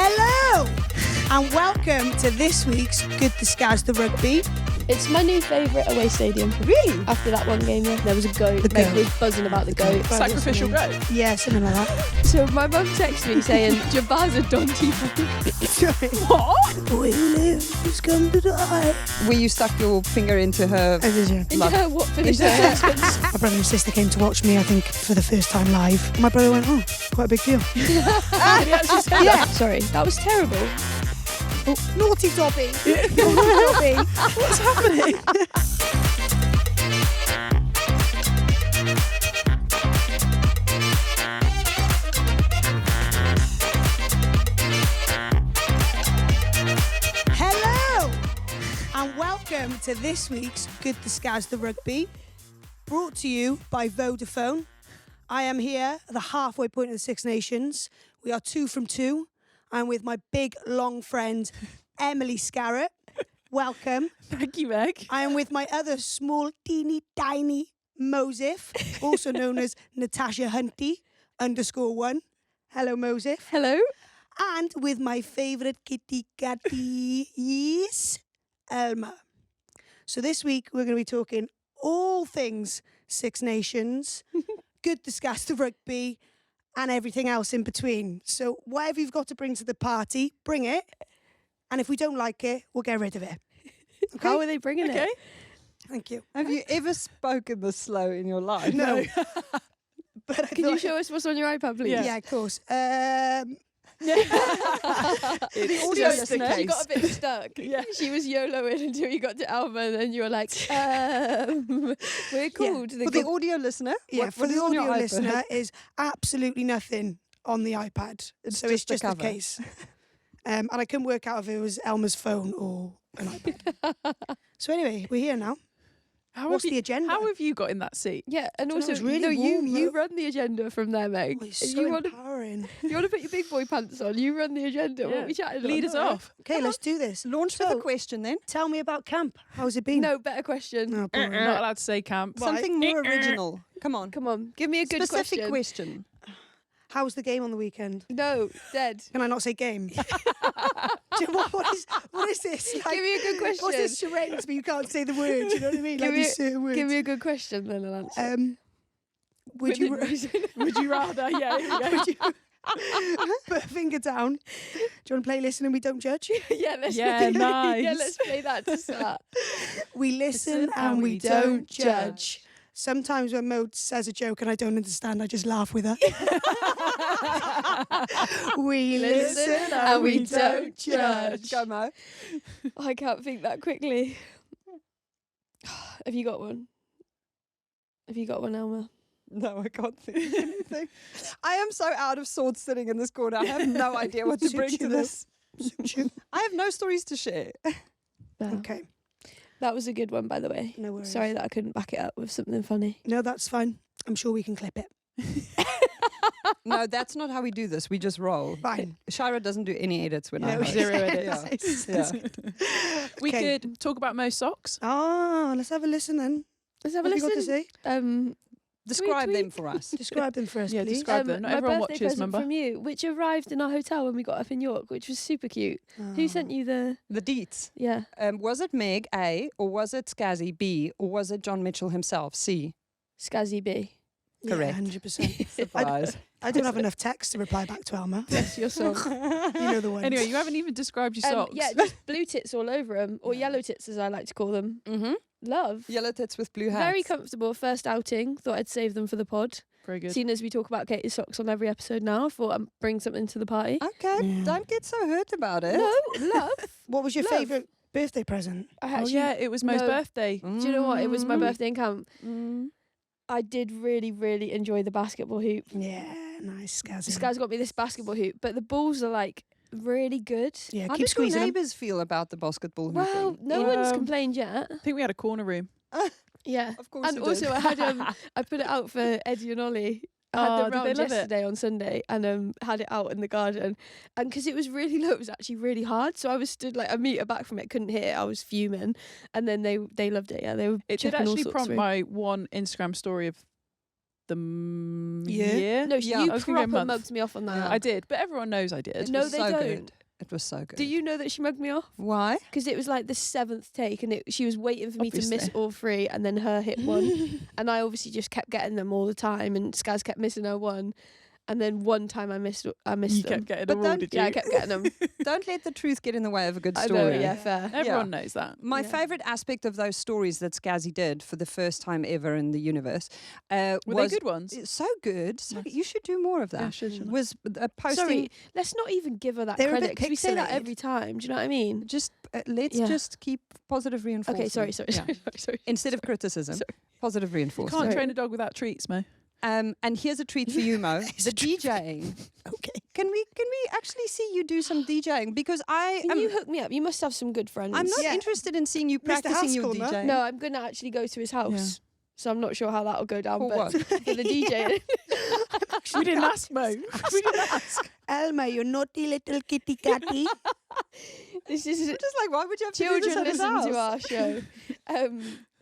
Hello and welcome to this week's Scaz The Rugby. It's my new favourite away stadium. Really? After that one game, there was a goat. The Meg goat. was buzzing about the goat. Sacrificial goat? Yeah, something like that. So my mum texted me saying, Jabbar's a Dante. What? Boy who lives has come to die. Where you stuck your finger into her... Oh, did you? Into her what finished her sentence. My brother and sister came to watch me, I think, for the first time live. My brother went, oh, quite a big deal. He actually said Yeah. that. Sorry, that was terrible. Oh, naughty Dobby. Naughty Dobby. What's happening? Hello and welcome to this week's Scaz The Rugby, brought to you by Vodafone. I am here at the halfway point of the Six Nations. We are 2 from 2. I'm with my big, long friend, Emily Scarratt. Welcome. Thank you, Meg. I am with my other small, teeny, tiny Mosif, also known as Natasha Hunty _1. Hello, Mosif. Hello. And with my favourite kitty catty, yes, Elma. So this week, we're going to be talking all things Six Nations, Scaz The Rugby, and everything else in between. So whatever you've got to bring to the party, bring it. And if we don't like it, we'll get rid of it. Okay? How are they bringing it? Thank you. Have you ever spoken this slow in your life? No. But I Can you thought- show us what's on your iPad, please? Yeah, of course. The audio just the listener. She case. got a bit stuck. Yeah. She was YOLOing until you got to Alma, and then you were like, we're called. For the audio listener? Yeah, what for the is on your audio iPad? listener, is absolutely nothing on the iPad. It's so just it's the just a cover. case. And I couldn't work out if it was Elma's phone or an iPad. So anyway, we're here now. What's the agenda? How have you got in that seat? Yeah, and know, also, it's really no, warm, you though. run the agenda from there, Meg. Oh, it's If so you want to empowering. put your big boy pants on, you run the agenda. What Yeah. are we chatting Lead about? us off. Okay, let's do this. Launch with So- a question then. Tell me about camp. How's it been? No, better question. Oh, boring. Not allowed to say camp. Something more original. Come on. Come on, give me a good Specific question. question. How was the game on the weekend? No, dead. Can I not say game? Do you know what is this? Like, Give me a good question. what's this charades, but you can't say the word? You know what I mean? Give Like me these certain words. Give me a good question, then I'll answer. Would you Would you rather? Yeah. Here we go. would you put a finger down? Do you want to play Listen and We Don't Judge? yeah, let's Yeah, play, nice. Yeah, let's play that to start. We listen and we don't judge. Sometimes when Mo says a joke and I don't understand, I just laugh with her. We listen and we don't judge. Go, Mo. Oh, I can't think that quickly. Have you got one? Have you got one, Elma? No, I can't think of anything. I am so out of sorts sitting in this corner. I have no idea what to Suits bring you to though. this. I have no stories to share. No. Okay, That was a good one, by the way. no worries. Sorry that I couldn't back it up with something funny. No, that's fine. I'm sure we can clip it. No, that's not how we do this. We just roll. Fine. Shira doesn't do any edits when I No, host. Zero edits. Yeah. Nice. Yeah. That's good. We Okay. could talk about Mo's socks. Oh, let's have a listen then. Let's have What a have you got to listen. say? Describe Tweet. them for us. Describe them for us, Yeah, please. describe them. Not my everyone birthday watches, present remember? from you, which arrived in our hotel when we got up in York, which was super cute. Who sent you the? The deets. Yeah, Was it Meg, A, or was it Scazzy, B, or was it John Mitchell himself, C? Scazzy B. Correct. 100%. Surprise. I don't have enough text to reply back to Alma. Bless your soul. You know the ones. Anyway, you haven't even described your socks. Yeah, just blue tits all over them, or yellow tits as I like to call them. Mm-hmm. Love. Yellow tits with blue hats. Very comfortable. First outing. Thought I'd save them for the pod. Very good. Seeing as we talk about Katie's socks on every episode now, I thought I'd bring something to the party. Okay, Yeah. don't get so hurt about it. No, love. What was your Love. favourite birthday present? I Oh actually, yeah, it was Mo's no. birthday. Do you know what? It was my Mm. birthday in camp. Mm. I did really, really enjoy the basketball hoop. Yeah, nice, Scazzy. This guy's got me this basketball hoop, but the balls are like really good. Yeah, How keep did your squeezing them. neighbours feel about the basketball Well, hooping? no Yeah. one's complained yet. I think we had a corner room. Yeah. Of course And you also did. I had I put it out for Eddie and Ollie. I had Oh, them did they round love it? yesterday on Sunday and had it out in the garden. And because it was really low, it was actually really hard. So I was stood like a metre back from it, couldn't hit it. I was fuming. And then they loved it. Yeah, they were It did chucking all actually sorts prompt through. my one Instagram story of the Yeah. year. No, Yeah. you I was gonna go proper month. mugged me off on that. I did, but everyone knows I did. It No, was they so don't. good. It was so good. Do you know that she mugged me off? Why? Because it was like the 7th take, and she was waiting for me to miss Obviously. all 3, and then her hit one, and I obviously just kept getting them all the time, and Scaz kept missing her one, and then one time I missed You them. kept getting But them all, don't- did you? Yeah, I kept getting them. Don't let the truth get in the way of a good I story. know, yeah, fair. Everyone knows that. My Yeah. favourite aspect of those stories that Scazzy did for the first time ever in the universe Were was they good ones? so good. So Nice. you should do more of that. Yeah, should. Was posting. Sorry, let's not even give her that They're a credit bit because we say that pixelated. every time. Do you know what I mean? Just let's Yeah. just keep positive reinforcement. Okay, sorry. Yeah. sorry. Instead of criticism, Sorry. positive You reinforcement. can't Sorry. train a dog without treats, Mo. And here's a treat for you, Mo. The DJing. Okay. Can we actually see you do some DJing? Because I Can am. you hook me up? You must have some good friends. I'm not Yeah. interested in seeing you Mr. practicing your Haskell, no? DJing. No, I'm gonna actually go to his house. So I'm not sure how that'll go down. For but what? for the DJ. We didn't ask, Mo. We didn't ask. Elma, you naughty little kitty catty. This is I'm just like, why would you have to do children this at his listen to house? our show.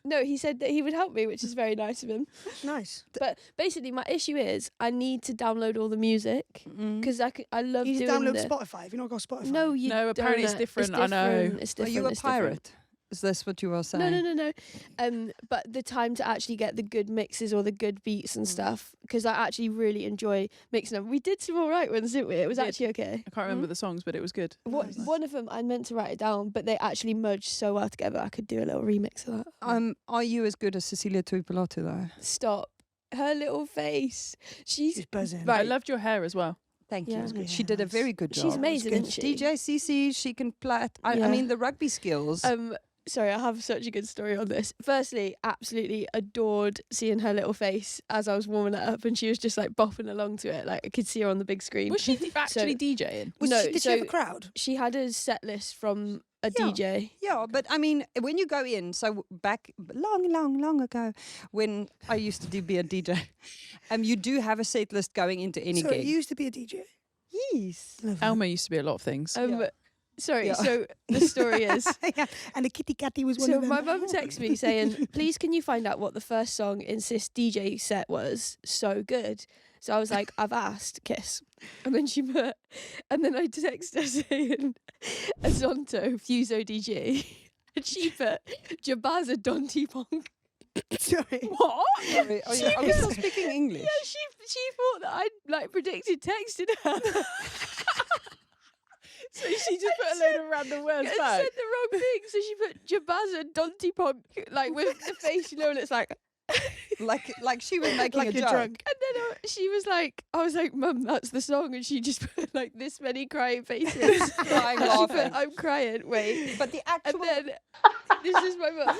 No, he said that he would help me, which is very nice of him. Nice. But basically, my issue is I need to download all the music Mm. because I love You doing just download the. Spotify. Have you not got Spotify? No, you No, apparently it's don't. different, I know. It's Are different. you a it's different. pirate? Is this what you are saying? No. But the time to actually get the good mixes or the good beats and stuff, because I actually really enjoy mixing them. We did some all right ones, didn't we? It was We did. actually okay. I can't remember the songs, but it was good. One of them I meant to write it down, but they actually merged so well together. I could do a little remix of that. Are you as good as Cecilia Tuipolotu though? Stop. Her little face. She's buzzing. Right. I loved your hair as well. Thank Yeah. you. Yeah, She did a nice. very good job. She's amazing, good. isn't she? DJ CC, she can play. I Yeah. mean, the rugby skills. Sorry, I have such a good story on this. Firstly, absolutely adored seeing her little face as I was warming it up, and she was just like bopping along to it. Like I could see her on the big screen. Was she actually DJing? Did she have a crowd? She had a set list from a DJ. Yeah, but I mean, when you go in, so back long ago, when I used to be a DJ, you do have a set list going into any Sorry, gig. you used to be a DJ. Yes. Love that. Elma used to be a lot of things. Sorry, Yeah. so the story is. Yeah, and the kitty catty was one So of them. my mum texted me saying, "Please, can you find out what the first song in this DJ set was? So good." So I was like, "I've asked, kiss." And then she put, and then I texted her saying, "Azonto Fuso DJ," and she put, "Jabaza Donty Pong." Sorry. What? Sorry, are we still speaking English? Yeah, she thought that I'd like predicted texted her. So she just put a load of random words and back. said the wrong thing. So she put Jabaza Donty Pong, like with the face, you know, and it's like. like she was making Like a you're joke. drunk. And then she was like, I was like, "Mum, that's the song," and she just put like this many crying faces. Crying, She put, laughing. "I'm crying." Wait, But the and actual then this is my mum.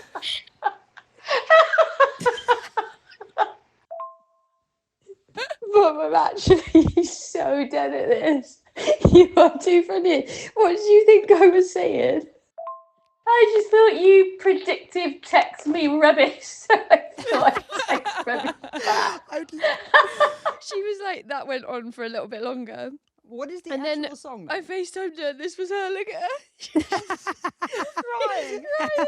Mum, I'm actually so dead at this. You are too funny. What did you think I was saying? I just thought you predictive text me rubbish, so I thought I'd text rubbish back. I would She was like, that went on for a little bit longer. what is the And actual then song? I FaceTimed her, and this was her. Look at her. She's crying.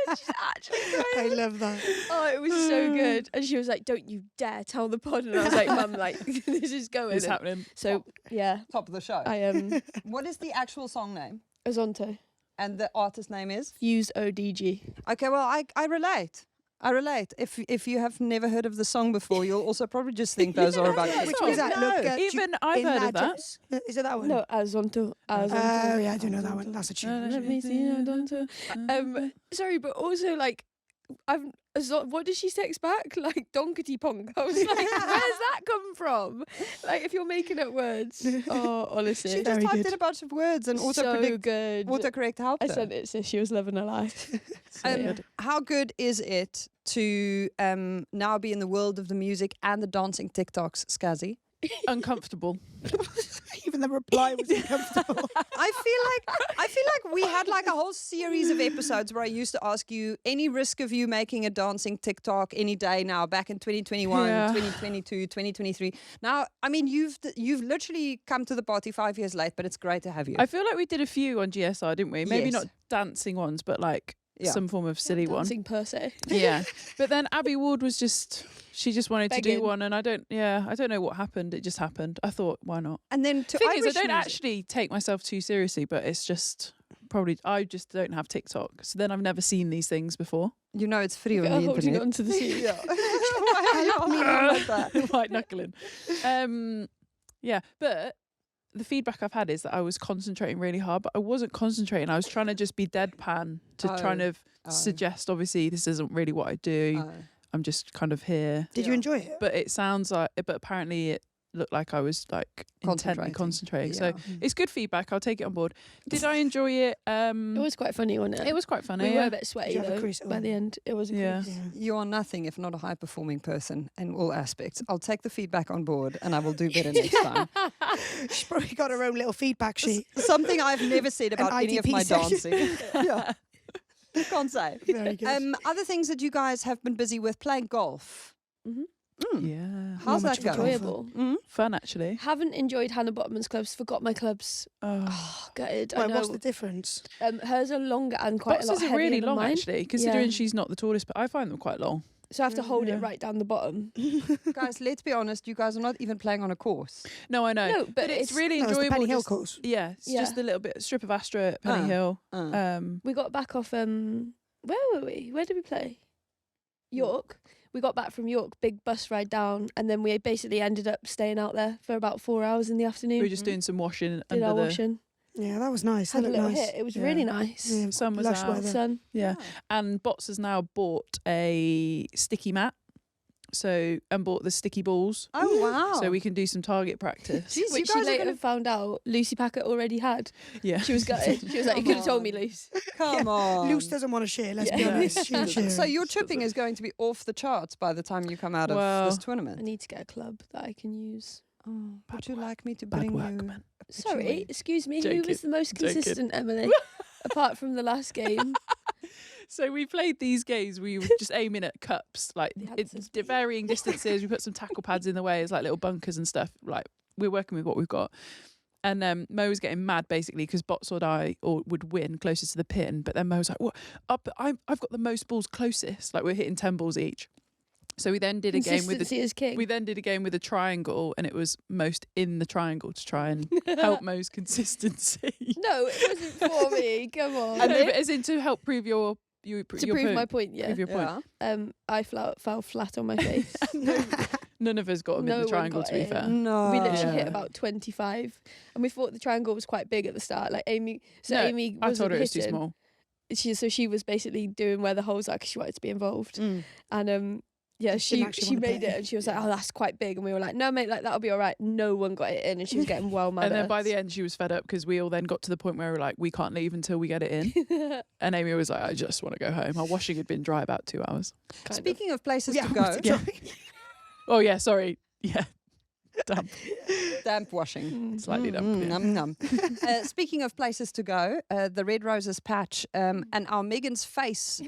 She's actually I crying. love that. Oh, it was so good. And she was like, "Don't you dare tell the pod." And I was like, "Mum, like this is going." It's And happening. so yeah, Top of the show. I am What is the actual song name? Azonto. And the artist name is? Use ODG. Okay, well, I relate. I relate. If you have never heard of the song before, you'll also probably just think those are about Yeah, Which song. one's that? No. Look at Even I've heard of that. Is it that one? No, Azonto. Oh, yeah, I do know that one. That's a tune. Let me see Azonto. Sorry, but also like, what did she text back? Like donkety pong. I was like, where's that come from? Like, if you're making up words. Oh, honestly, She just Very typed good. in a bunch of words and so autocorrect good. autocorrect helped I her. sent it to she was living her life. So good. How good is it to now be in the world of the music and the dancing TikToks, Scazzy? Uncomfortable. Even the reply was uncomfortable. I feel like we had like a whole series of episodes where I used to ask you any risk of you making a dancing TikTok any day now, back in 2021, Yeah. 2022, 2023. Now, I mean, you've literally come to the party 5 years late, but it's great to have you. I feel like we did a few on GSR, didn't we? Maybe Yes. not dancing ones, but like some form of silly one. Dancing per se. Yeah. But then Abby Ward was she just wanted to do Begging. one, and I don't know what happened. It just happened. I thought, why not? And then to Thing is, I Irish don't music. actually take myself too seriously, but it's just I just don't have TikTok. So then I've never seen these things before. You know it's free on the Holding internet. on to the seat. Yeah. Why are you on like that? White knuckling. Yeah, but the feedback I've had is that I was concentrating really hard, but I wasn't concentrating. I was trying to just be deadpan to kind of suggest, obviously, this isn't really what I do. I'm just kind of here. Did you enjoy it? But it sounds like, but apparently it looked like I was like intently concentrating. So it's good feedback. I'll take it on board. Did I enjoy it? It was quite funny, wasn't it? It was quite funny. We were a bit sweaty Did you have a though. crease? By the end, it was a Yeah. crease. You are nothing if not a high performing person in all aspects. I'll take the feedback on board and I will do better next time. She's probably got her own little feedback sheet. Something I've never said about any of IDP my session. dancing. Yeah. Can't say. Very good. Other things that you guys have been busy with, playing golf. Yeah. How's much that of a going? golfer. Enjoyable. Fun, actually. Haven't enjoyed Hannah Bottom's clubs. Forgot my clubs. Oh. Oh, gutted. I Well, know. what's the difference? Hers are longer and quite a lot Boxes are heavier really than long, mine. actually, considering Yeah. she's not the tallest, but I find them quite long. So I have to hold Yeah. it right down the bottom. Guys, let's be honest, you guys are not even playing on a course. No, I know. No, but it's really No, it's the enjoyable. Penny Hill just- course. Yeah, it's Yeah. just a little bit strip of Astra at Penny Hill. We got back off. Where were we? Where did we play? York. We got back from York, big bus ride down, and then we basically ended up staying out there for about 4 hours in the afternoon. We were just doing some washing Did our under the washing. Yeah, that was nice. Had That a looked little nice. hit. It was Yeah. really nice. Yeah, sun was lush out. weather. Sun. Yeah. And Bots has now bought a sticky mat. And bought the sticky balls. Oh, wow. So we can do some target practice. Jeez, you Which she guys are later gonna... found out Lucy Packett already had. Yeah. She was gutted. She was like, you Come could have told me, on. Luce. Come on. Luce doesn't want to share, let's be Yeah. honest. She ain't sharing. So your chipping is going to be off the charts by the time you come out of Well, this I tournament. need to get a club that I can use. Oh, would you like me to Bad bring work, you? man. Sorry, excuse me. Joking. Who was the most Joking. consistent, Emily? Apart from the last game. So we played these games. We were just aiming at cups, like The it's answers. varying distances. We put some tackle pads in the way as like little bunkers and stuff. Like we're working with what we've got. And Mo was getting mad basically because Bots or I would win closest to the pin. But then Mo was like, "What? I've got the most balls closest. Like we're hitting 10 balls each." So we then did a game with Consistency is king. we then did a game with a triangle, and it was most in the triangle to try and help Mo's consistency. No, it wasn't for me. Come on. And but as in to help prove your to prove my point, yeah. Prove your point. Yeah. I fell flat on my face. None of us got him No in the one triangle, got to be it. fair. No. We literally hit Yeah. about 25, and we thought the triangle was quite big at the start. Like Amy, No, Amy I wasn't told her it was too hitting. small. She was basically doing where the holes are because she wanted to be involved. Mm. And yeah, She didn't actually she wanna made play. it, and she was like, "Oh, that's quite big," and we were like, "No, mate, like that'll be all right." No one got it in, and she was getting well mad. And then at by us. the end, she was fed up because we all then got to the point where we were like, we can't leave until we get it in. And Amy was like, I just want to go home. Our washing had been dry about 2 hours. Kind of. Speaking of places Yeah, to go, Yeah. Oh, yeah, sorry. Yeah. Damn. damp washing. Slightly damp. yeah. Num num. Speaking of places to go, the Red Roses patch and our Megan's face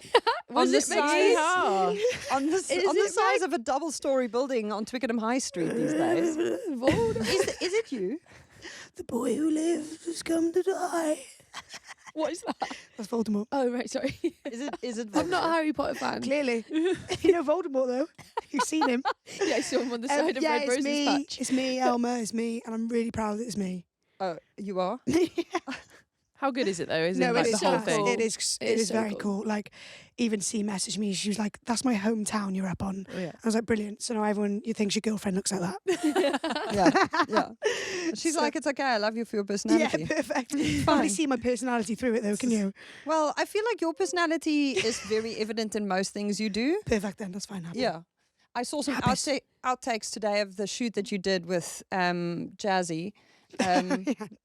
Was on the it Meggy? size Ah. on the Is on the it size of a double-story building on Twickenham High Street these days. Is it you? The boy who lives has come to die. What is that? That's Voldemort. Oh right, sorry. Is it? I'm not a Voldemort? Harry Potter fan. Clearly. You know Voldemort, though. You've seen him. Yeah, I saw him on the side of yeah, Red it's Rose's me. patch. It's me, Elma. It's me. And I'm really proud that it's me. Oh, you are. How good is it, though? Is No, it it like the is so whole class. thing? cool. It is. It It is is so very cool. cool. Like, even C messaged me. She was like, "That's my hometown you're up on." Oh, yeah. I was like, "Brilliant." So now everyone, you think your girlfriend looks like that? Yeah. She's So- like, it's okay. I love you for your Yeah, personality. perfect. You can't really see my personality through it, though, can you? Well, I feel like your personality is very evident in most things you do. Perfect. Then that's fine. Happy. Yeah. I saw some Happy. outtakes today of the shoot that you did with Jazzy,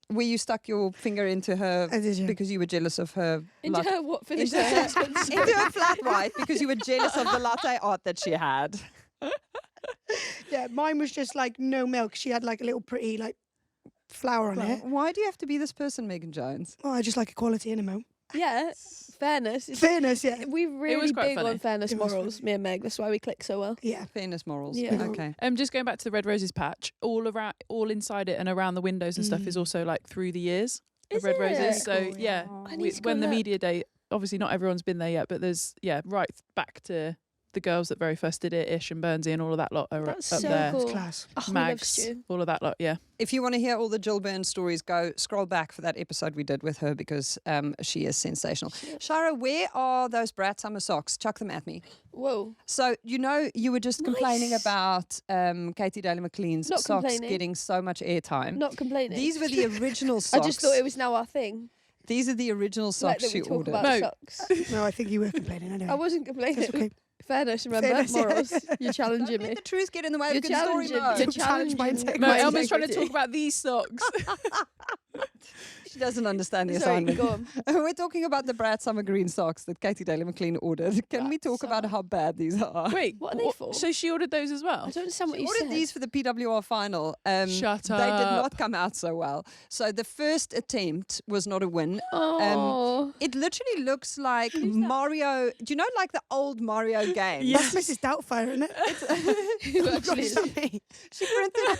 where you stuck your finger into her Oh, did you? because you were jealous of her Into latte. her what finished Into her her, husband's into her flat white because you were jealous of the latte art that she had. Yeah, mine was just like no milk. She had like a little pretty like flower on it. Why do you have to be this person, Megan Jones? Well, I just like equality in a mo. Yeah, fairness. Fairness, yeah. We're really quite big funny. on fairness It was morals, me and Meg. That's why we click so well. Yeah. Fairness morals. Yeah. Okay. Just going back to the Red Roses patch, all inside it and around the windows and stuff is also like through the years of Is Red it? Roses. So Cool, yeah, yeah. I need to go when the look. media day obviously not everyone's been there yet, but there's right back to the girls that very first did it, Ish and Burnsy and all of that lot are That's up so there. cool. Class. Oh, we love Mags, Stu. all of that lot, yeah. If you want to hear all the Jill Burns stories, go scroll back for that episode we did with her because she is sensational. Shara, where are those Brat Summer socks? Chuck them at me. Whoa. So, you were just complaining Nice. about Katie Daly McLean's Not socks complaining. getting so much airtime. Not complaining. These were the original socks. I just thought it was now our thing. These are the original Like socks that we she talk ordered. about No. socks. No, I think you were complaining. I know. I wasn't complaining. That's okay. Fairness, remember? Fairness, yeah. Morals. You're challenging Don't me. let the truth get in the way of You're a good story, challenging. Mo. You're Don't challenge my challenging. integrity. No, my Elma's trying to integrity. talk about these socks. She doesn't understand the Sorry, assignment. go on. We're talking about the Brad Summer Green socks that Katie Daly McLean ordered. Can we talk about how bad these are? Wait, What are they for? So she ordered those as well? I don't understand what She you ordered said. these for the PWR final. Shut They did up. not come out so well. So the first attempt was not a win. Oh. It literally looks like Mario. Do you know like the old Mario game? That's Mrs. Doubtfire, isn't it? Who actually is? Sorry. She printed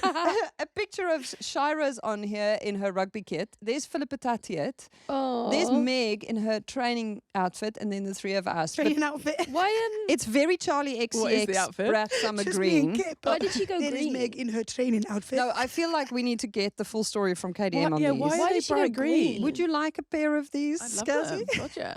a picture of Shira's on here in her rugby kit. There's Philippa Tatiet. Oh. There's Meg in her training outfit, and then the three of us. But Training outfit. Why it's very Charlie XCX. What is the outfit? Brat Summer Just me and Green. Kit, Why but did she go there is green? Meg in her training outfit. No, I feel like we need to get the full story from KDM on Yeah, these. why Why are they did she go bright green? green? Would you like a pair of these, I love Scazzy? them. God, yeah.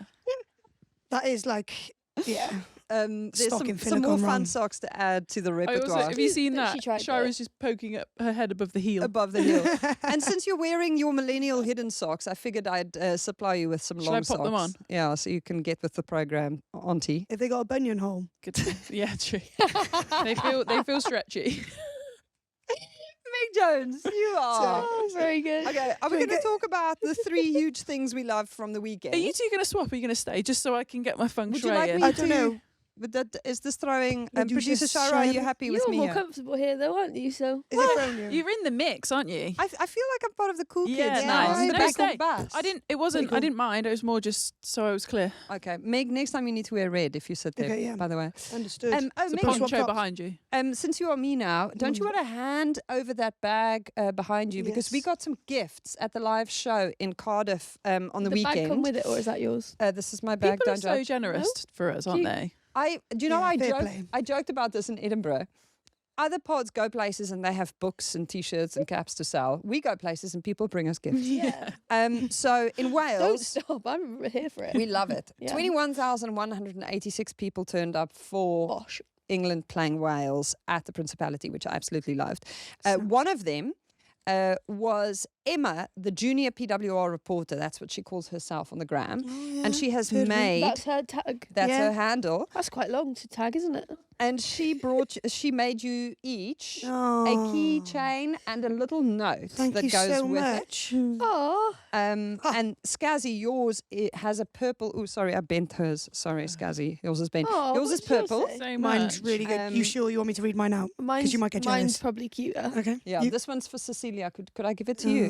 That is like, yeah. There's Stocking some filler more gone fun wrong. socks to add to the I also, repertoire. have you seen That that? she tried Shira's just poking up her head above the heel. Above the heel. And since you're wearing your millennial hidden socks, I figured I'd supply you with some Shall I long pop socks. them on? Yeah, so you can get with the program, Auntie. If they got a bunion hole. Good. Yeah, true. they feel stretchy. Meg Jones, you are. Oh, very good. Okay, are we going to talk about the 3 huge things we loved from the weekend? Are you two going to swap or are you going to stay just so I can get my feng Would shui you like in? me I don't know. But that, is this throwing... Would you producer just Shara, show are you me? happy with You're me more here? comfortable here, though, aren't you? So Is it thrown you? You're in the mix, aren't you? I feel like I'm part of the cool kids. Yeah, now. nice. I'm the No, back stay. of bus. It wasn't. Pretty cool. I didn't mind. It was more just so I was clear. Okay, Meg, next time you need to wear red if you sit there, Okay, yeah. by the way. Understood. Oh, The Meg, swap poncho tops. behind you. since you are me now, don't you want to hand over that bag behind you? Because we Yes. got some gifts at the live show in Cardiff on the the bag come weekend. with it, or is that yours? This is my bag, People are don't so judge. generous for us, aren't Cute. they? Do you know, Yeah, fair play. I joked about this in Edinburgh. Other pods go places and they have books and T-shirts and caps to sell. We go places and people bring us gifts. Yeah. So in Don't Wales, stop. I'm here for it. we love it. Yeah. 21,186 people turned up for Bosh. England playing Wales at the Principality, which I absolutely loved. One of them was Emma, the junior PWR reporter. That's what she calls herself on the gram. And she has Heard of it. made, That's her tag. that's Yeah. her handle. That's quite long to tag, isn't it? And she made you each Oh, a keychain and a little note Thank that you goes so with much. Oh, it. And Scazzy, yours it has a purple. Oh, sorry, I bent hers. Sorry, Scazzy, yours is bent. Oh, yours what is did yours purple. say? So Mine's much. really good. You sure you want me to read mine out? mine's, you might get mine's jealous. probably cuter. Okay. Yeah, You- this one's for Cecilia. Could I give it to you?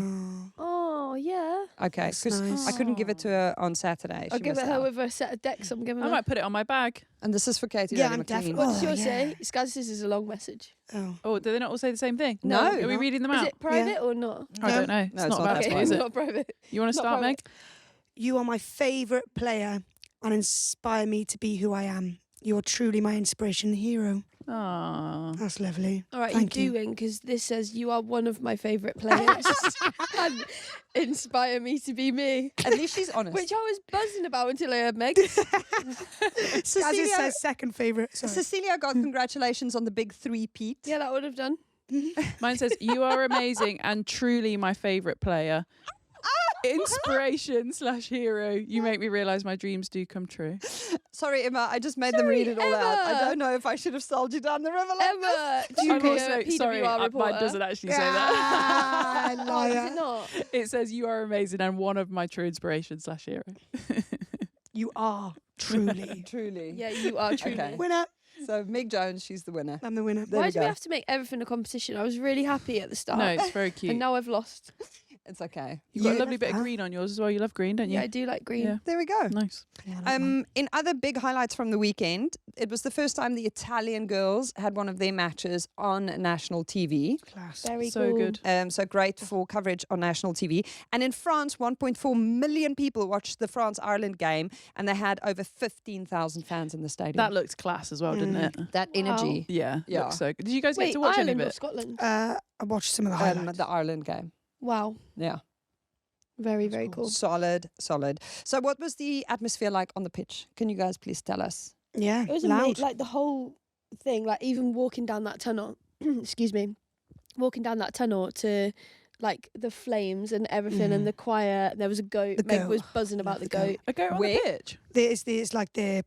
Oh, yeah. Okay, That's because nice. I couldn't give it to her on Saturday. I'll She give it missed her out. with a set of decks I'm giving I her. might put it on my bag. And this is for Katie. Yeah, Daly I'm McLean. definitely- What does Oh, yours say? yeah. Scaz's is a long message. Oh. Oh, do they not all say the same thing? No. Are we reading them Is out? it private or not? I don't know. It's No, it's not not about that to, private. is it? Not private. You want to Not start, Meg? private. You are my favourite player and inspire me to be who I am. You're truly my inspiration and hero. Aww. That's lovely. All right, Thank you're you. doing because this says you are one of my favourite players and inspire me to be me, At least she's honest. which I was buzzing about until I heard Meg. As Cecilia, it says second favourite. Sorry. Cecilia got congratulations on the big 3-peat. Yeah, that would have done. Mine says, you are amazing and truly my favourite player. Inspiration/hero. You make me realise my dreams do come true. Sorry, Emma, I just made them read it all out. I Emma. don't know if I should have sold you down the river like Emma, this. do you I'm be also, a PWR sorry, reporter? mine doesn't actually say that. Ah, Oh, is liar. it not? It says, you are amazing and one of my true inspiration/hero. You are truly. Truly. Yeah, you are truly. Okay. Winner. So Meg Jones, she's the winner. I'm the winner. There Why we do we go. have to make everything a competition? I was really happy at the start. No, it's very cute. And now I've lost. It's okay. You've got a Yeah. lovely bit of green on yours as well. You love green, don't you? Yeah, I do like green. Yeah. There we go. Nice. In other big highlights from the weekend, it was the first time the Italian girls had one of their matches on national TV. Class. Very So cool. good. So great for coverage on national TV. And in France, 1.4 million people watched the France-Ireland game, and they had over 15,000 fans in the stadium. That looked class as well, didn't it? That energy. Yeah. Yeah. Looked so good. Did you guys Wait, get to watch Ireland any of or it? Scotland? I watched some of the highlights. The Ireland game. Wow. Yeah. Very, very cool. Solid. So what was the atmosphere like on the pitch? Can you guys please tell us? Yeah, It was loud. amazing. Like the whole thing, like even walking down that tunnel, excuse me, walking down that tunnel to like the flames and everything and the choir. There was a goat. The Meg goat. was buzzing about Love the the goat. A goat on Where? the pitch? It's like their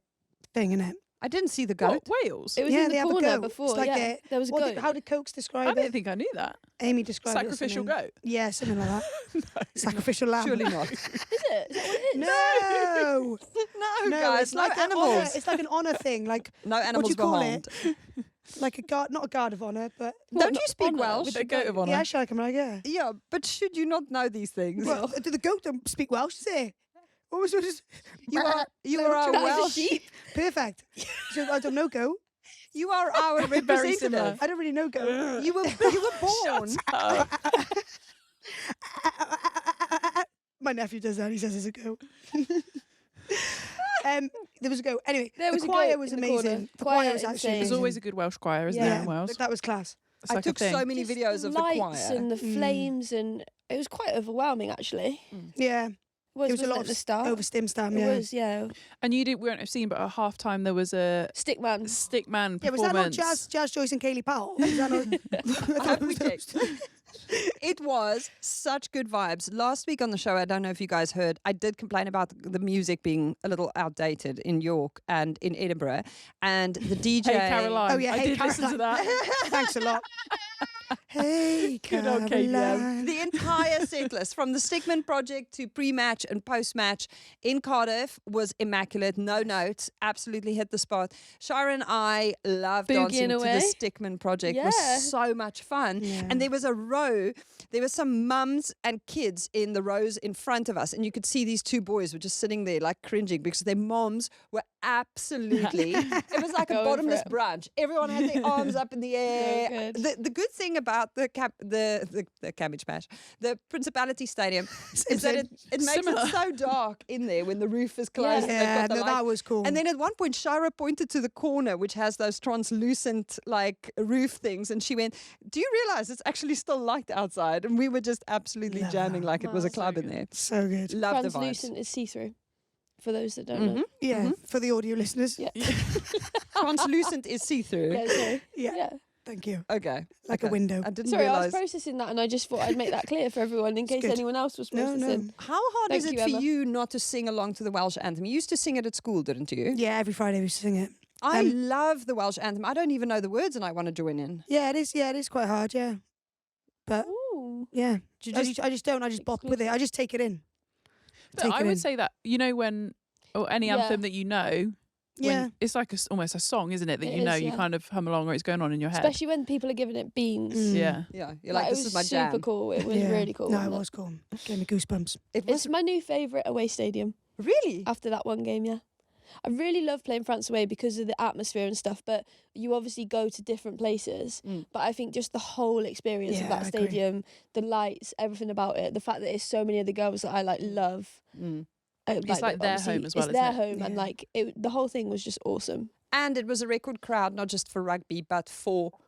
thing, innit? I didn't see the goat. What, Wales? It was Yeah, in they the have a corner goat. before. It's like yeah, there was a goat. How did Cokes I describe don't it? think I knew that. Amy described Sacrificial it. or something. goat. Yeah, something like that. Sacrificial lamb. Surely not. Is it? Is that what it is? No, no, guys, it's no like an animals. honor, it's like an honor thing, like No what do animals you were call harmed. it? Like a guard, not a guard of honor, but Don't you speak Honour Welsh? With a goat of honour. yeah, Shark, I'm like, yeah. Yeah, but should you not know these things? Well, do the goat don't speak Welsh, say? What was it? you are our That is a Welsh. sheep. Perfect. So I don't know goat. You are our Very representative. similar. I don't really know goat. You were born. My nephew does that. He says it's a goat. There was a goat. Anyway, There was the a choir goat was in the corner. amazing. The Choir choir was actually insane. amazing. There's always a good Welsh choir, isn't Yeah. there, in Wales? That was class. It's I like took a thing. so many Just videos of the lights choir. and the flames, and it was quite overwhelming actually. Yeah, it was a wasn't lot it, of the start. over stim stam. It Yeah. was, yeah. And we won't have seen, but at half time there was a Stickman. stickman Yeah, was that not performance. Jazz Joyce and Kaylee Powell? Was that not? I thought it was those. It was such good vibes. Last week on the show, I don't know if you guys heard, I did complain about the music being a little outdated in York and in Edinburgh. And the DJ. Hey Caroline. Oh, yeah, I Hey did listen to Caroline. that. Thanks a lot. Hey, Good old KBM. Caroline. The entire setlist, from the Stickman project to pre-match and post-match in Cardiff, was immaculate. No notes, absolutely hit the spot. Shira and I loved Boogieing dancing to away. the Stickman project. It Yeah. was so much fun. Yeah. And there was a row, there were some mums and kids in the rows in front of us, and you could see these two boys were just sitting there like cringing because their moms were absolutely, it was like a Going for bottomless it. brunch. Everyone had their arms up in the air. good. The good thing about the Cabbage Patch, the Principality Stadium, is that it makes Similar. it so dark in there when the roof is closed. and they've Yeah, got the no, light. that was cool. And then at one point, Shira pointed to the corner, which has those translucent like roof things, and she went, "Do you realize it's actually still light outside?" And we were just absolutely Love jamming that. like it was a So club in good. there. So good. Love the vibes. Translucent is see-through. For those that don't know. Yeah, for the audio listeners. Yeah. Translucent is see-through. Yeah, sorry. Yeah. Yeah. Thank you. Okay. Like a okay. window. I didn't Sorry, I was realize. processing that and I just thought I'd make that clear for everyone in case good. anyone else was No, processing. no. How hard Thank is it you, for Emma. you not to sing along to the Welsh anthem? You used to sing it at school, didn't you? Yeah, every Friday we sing it. I love the Welsh anthem. I don't even know the words, and I want to join in. Yeah, it is. Yeah, it is quite hard. Yeah, but Ooh. yeah, You I just don't. I just bop with it. I just take it in. But Take I it would in. say that, when, or any Yeah. anthem that you know, Yeah. when it's like almost a song, isn't it? That It you know, is, you yeah. kind of hum along or it's going on in your head. Especially when people are giving it beans. Mm. Yeah. Yeah, you're Like, like, it this was is my super jam. cool. It was Yeah. really cool. No, it wasn't was cool. Gave me goosebumps. It was It's my new favourite away stadium really. after that one game, yeah. I really love playing France away because of the atmosphere and stuff, but you obviously go to different places. Mm. But I think just the whole experience Yeah, of that I agree. stadium, the lights, everything about it, the fact that it's so many of the girls that I love. Mm. It's like their obviously home as well, It's isn't their it? home, and Yeah. like the whole thing was just awesome. And it was a record crowd, not just for rugby, but for a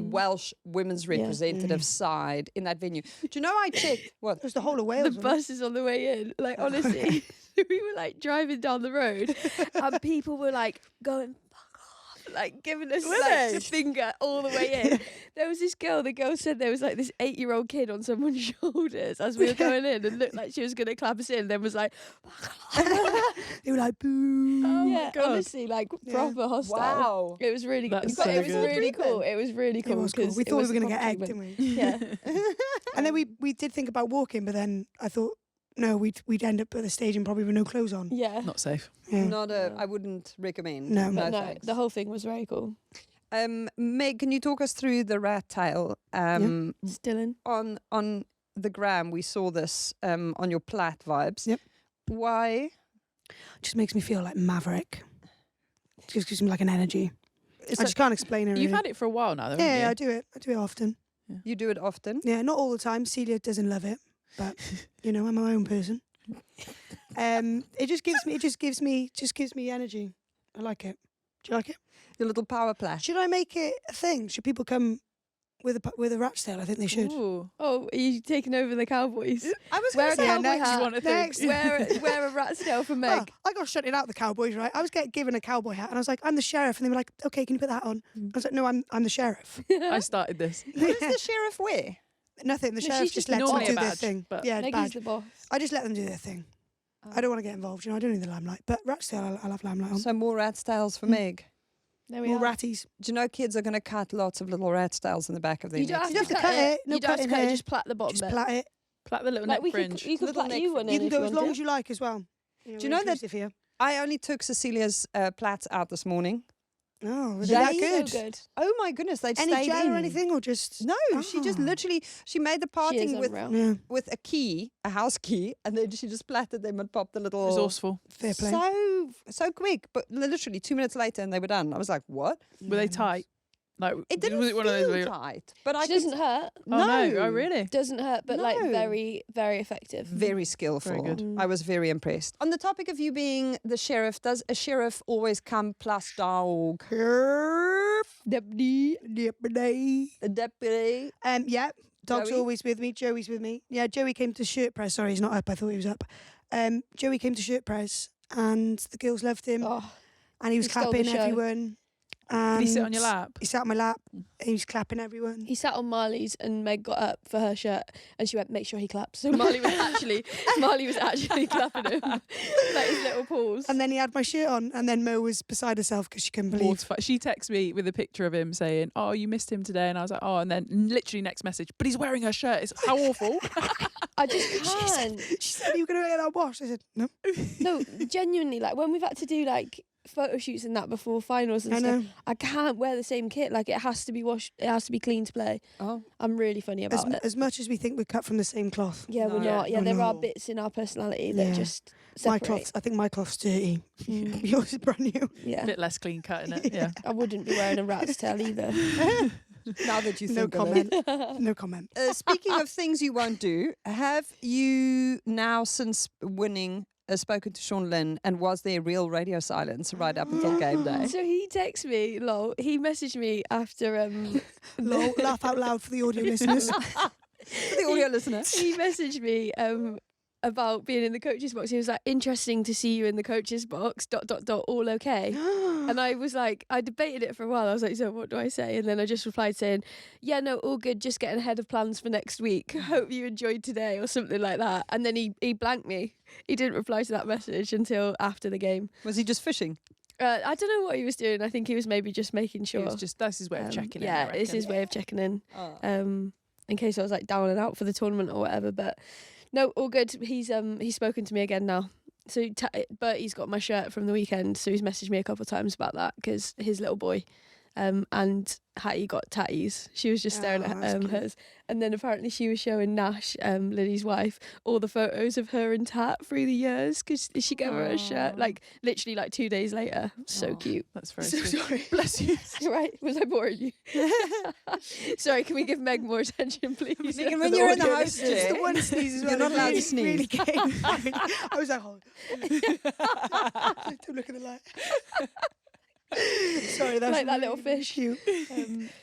Women- Welsh women's Yeah. representative side in that venue. Do you know I checked? What? It was the whole of the Wales. wasn't it? buses on the way in, like honestly, we were like driving down the road, and people were like going fuck off, like giving us Were like they? the finger all the way in. There was this girl. The girl said there was like this 8-year-old kid on someone's shoulders as we were going in, and looked like she was going to clap us in. Then was like, They were like, boo. Oh yeah, my God. honestly, like proper hostile. Wow. It was really good. That's But so it was good. really cool. It was really It cool. was cool. 'cause We it thought we was were going to a get proper egged, treatment. didn't we? Yeah. And then we did think about walking, but then I thought, no, we'd end up at the stadium probably with no clothes on. Yeah. Not safe. Yeah. Not a. No. I wouldn't recommend. No. But no, thanks. the whole thing was very cool. Meg, can you talk us through the rat tail? Still in. On the gram, we saw this on your Platt vibes. Yep. Why? Just makes me feel like Maverick. It just gives me like an energy. Is I just can't explain it. You've really. had it for a while now, though. Yeah, haven't you? I do it. I do it often. You do it often? Yeah, not all the time. Celia doesn't love it, but you know, I'm my own person. It just gives me energy. I like it. Do you like it? Your little power play. Should I make it a thing? Should people come with a rat's tail? I think they should. Ooh. Oh, are you taking over the Cowboys? I was Wear going a to say, yeah, cowboy next hat. you want to think? Next. Wear a rat's tail for Meg. Well, I got shunted out the Cowboys, right? I was getting given a cowboy hat, and I was like, "I'm the sheriff," and they were like, "Okay, can you put that on?" I was like, "No, I'm the sheriff." I started this. what does the sheriff wear? Nothing. The No, sheriff she's just just lets them normally do a their badge, thing. but- Yeah, Meggy's badge. the boss. I just let them do their thing. I don't want to get involved. You know, I don't need the limelight. But rat's tail, I'll have limelight on. So more rat tails for Meg. There we More are. ratties. Do you know kids are going to cut lots of little rat tails in the back of their You don't necks? have to cut it. No You don't have to cutting cut it. hair. Just plait the bottom Just bit. plait it. Plait the little Like neck we fringe. could Little plait neck you fringe. one You in can if go you as long want as you like as well. Do you know that- inclusive here? I only took Cecilia's plaits out this morning. Oh, was They- that to. good? So good. Oh my goodness, they'd Any stayed gel in. or anything, or just No, she just Oh. literally, she made the She is parting with unreal. Yeah, a key, a house key, and then she just plaited them and popped the little... Resourceful. fair play. So quick, but literally 2 minutes later and they were done. I was like, what? Were they tight? Like, It didn't was it one of those? feel where you- tight, but I She could... doesn't hurt. Oh no! Oh really? Doesn't hurt, but like No. very, very effective. Very skillful. Very good. Mm. I was very impressed. On the topic of you being the sheriff, does a sheriff always come plus dog? Deputy. A deputy? Yeah, dog's Joey? always with me. Joey's with me. Yeah, Joey came to shirt press. Sorry, he's not up. I thought he was up. Joey came to shirt press, and the girls loved him, Oh, and he was he stole the clapping show. everyone. Did he sit on your and lap? He sat on my lap, and he was clapping everyone. he sat on Marley's, and Meg got up for her shirt, and she went, "Make sure he claps." So Marley was actually clapping him, like his little paws. And then he had my shirt on, and then Mo was beside herself because she couldn't believe. Mortified. She texted me with a picture of him saying, "Oh, you missed him today," and I was like, "Oh," and then literally next message, "But he's wearing her shirt. It's how awful." I just can't. She said, "Are you going to get that washed?" I said, "No." No, genuinely, like when we've had to do like photo shoots and that before finals and I stuff, know. I can't wear the same kit. Like it has to be washed. It has to be clean to play. Oh. I'm really funny about it. As much as we think we're cut from the same cloth. Yeah, we're No. not. Yeah, Oh, there are no. bits in our personality that Yeah. just My separate. cloth's, I think my cloth's dirty. Mm. Yours is brand new. Yeah, Bit less clean cut in it. Yeah. I wouldn't be wearing a rat's tail either. Now that you No think of it. comment. No comment. Speaking of things you won't do, have you now since winning spoken to Sean Lynn, and was there real radio silence right up until game day? So he texted me, lol. He messaged me after Lol, laugh out loud for the audio listeners. For the audio listener. he messaged me about being in the coaches box. He was like, "Interesting to see you in the coaches box. ... All okay." And I was like, I debated it for a while. I was like, so what do I say? And then I just replied saying, "Yeah, no, all good. Just getting ahead of plans for next week. Hope you enjoyed today," or something like that. And then he blanked me. He didn't reply to that message until after the game. Was he just fishing? I don't know what he was doing. I think he was maybe just making sure. It was just that's his way of checking in. Yeah, I it's reckon. his way of checking in. Oh. In case I was like down and out for the tournament or whatever. But no, all good. He's spoken to me again now. So Bertie's got my shirt from the weekend, so he's messaged me a couple of times about that because his little boy and Hattie got tatties. She was just staring Oh, that's at cute. hers, and then apparently she was showing Nash, Lily's wife, all the photos of her and Tat through the years because she gave her a shirt Aw. like literally like 2 days later. So Aw. cute. That's very So sweet. sorry. Bless you. Right? Was I boring you? Sorry, can we give Meg more attention, please? Megan, For when the you're in the audio house listeners? It's chair, the one sneeze as well. You're not that allowed to really, sneeze. Really came. I was like, oh. Don't look at the light. Sorry, that's Like that little really fish. Cute.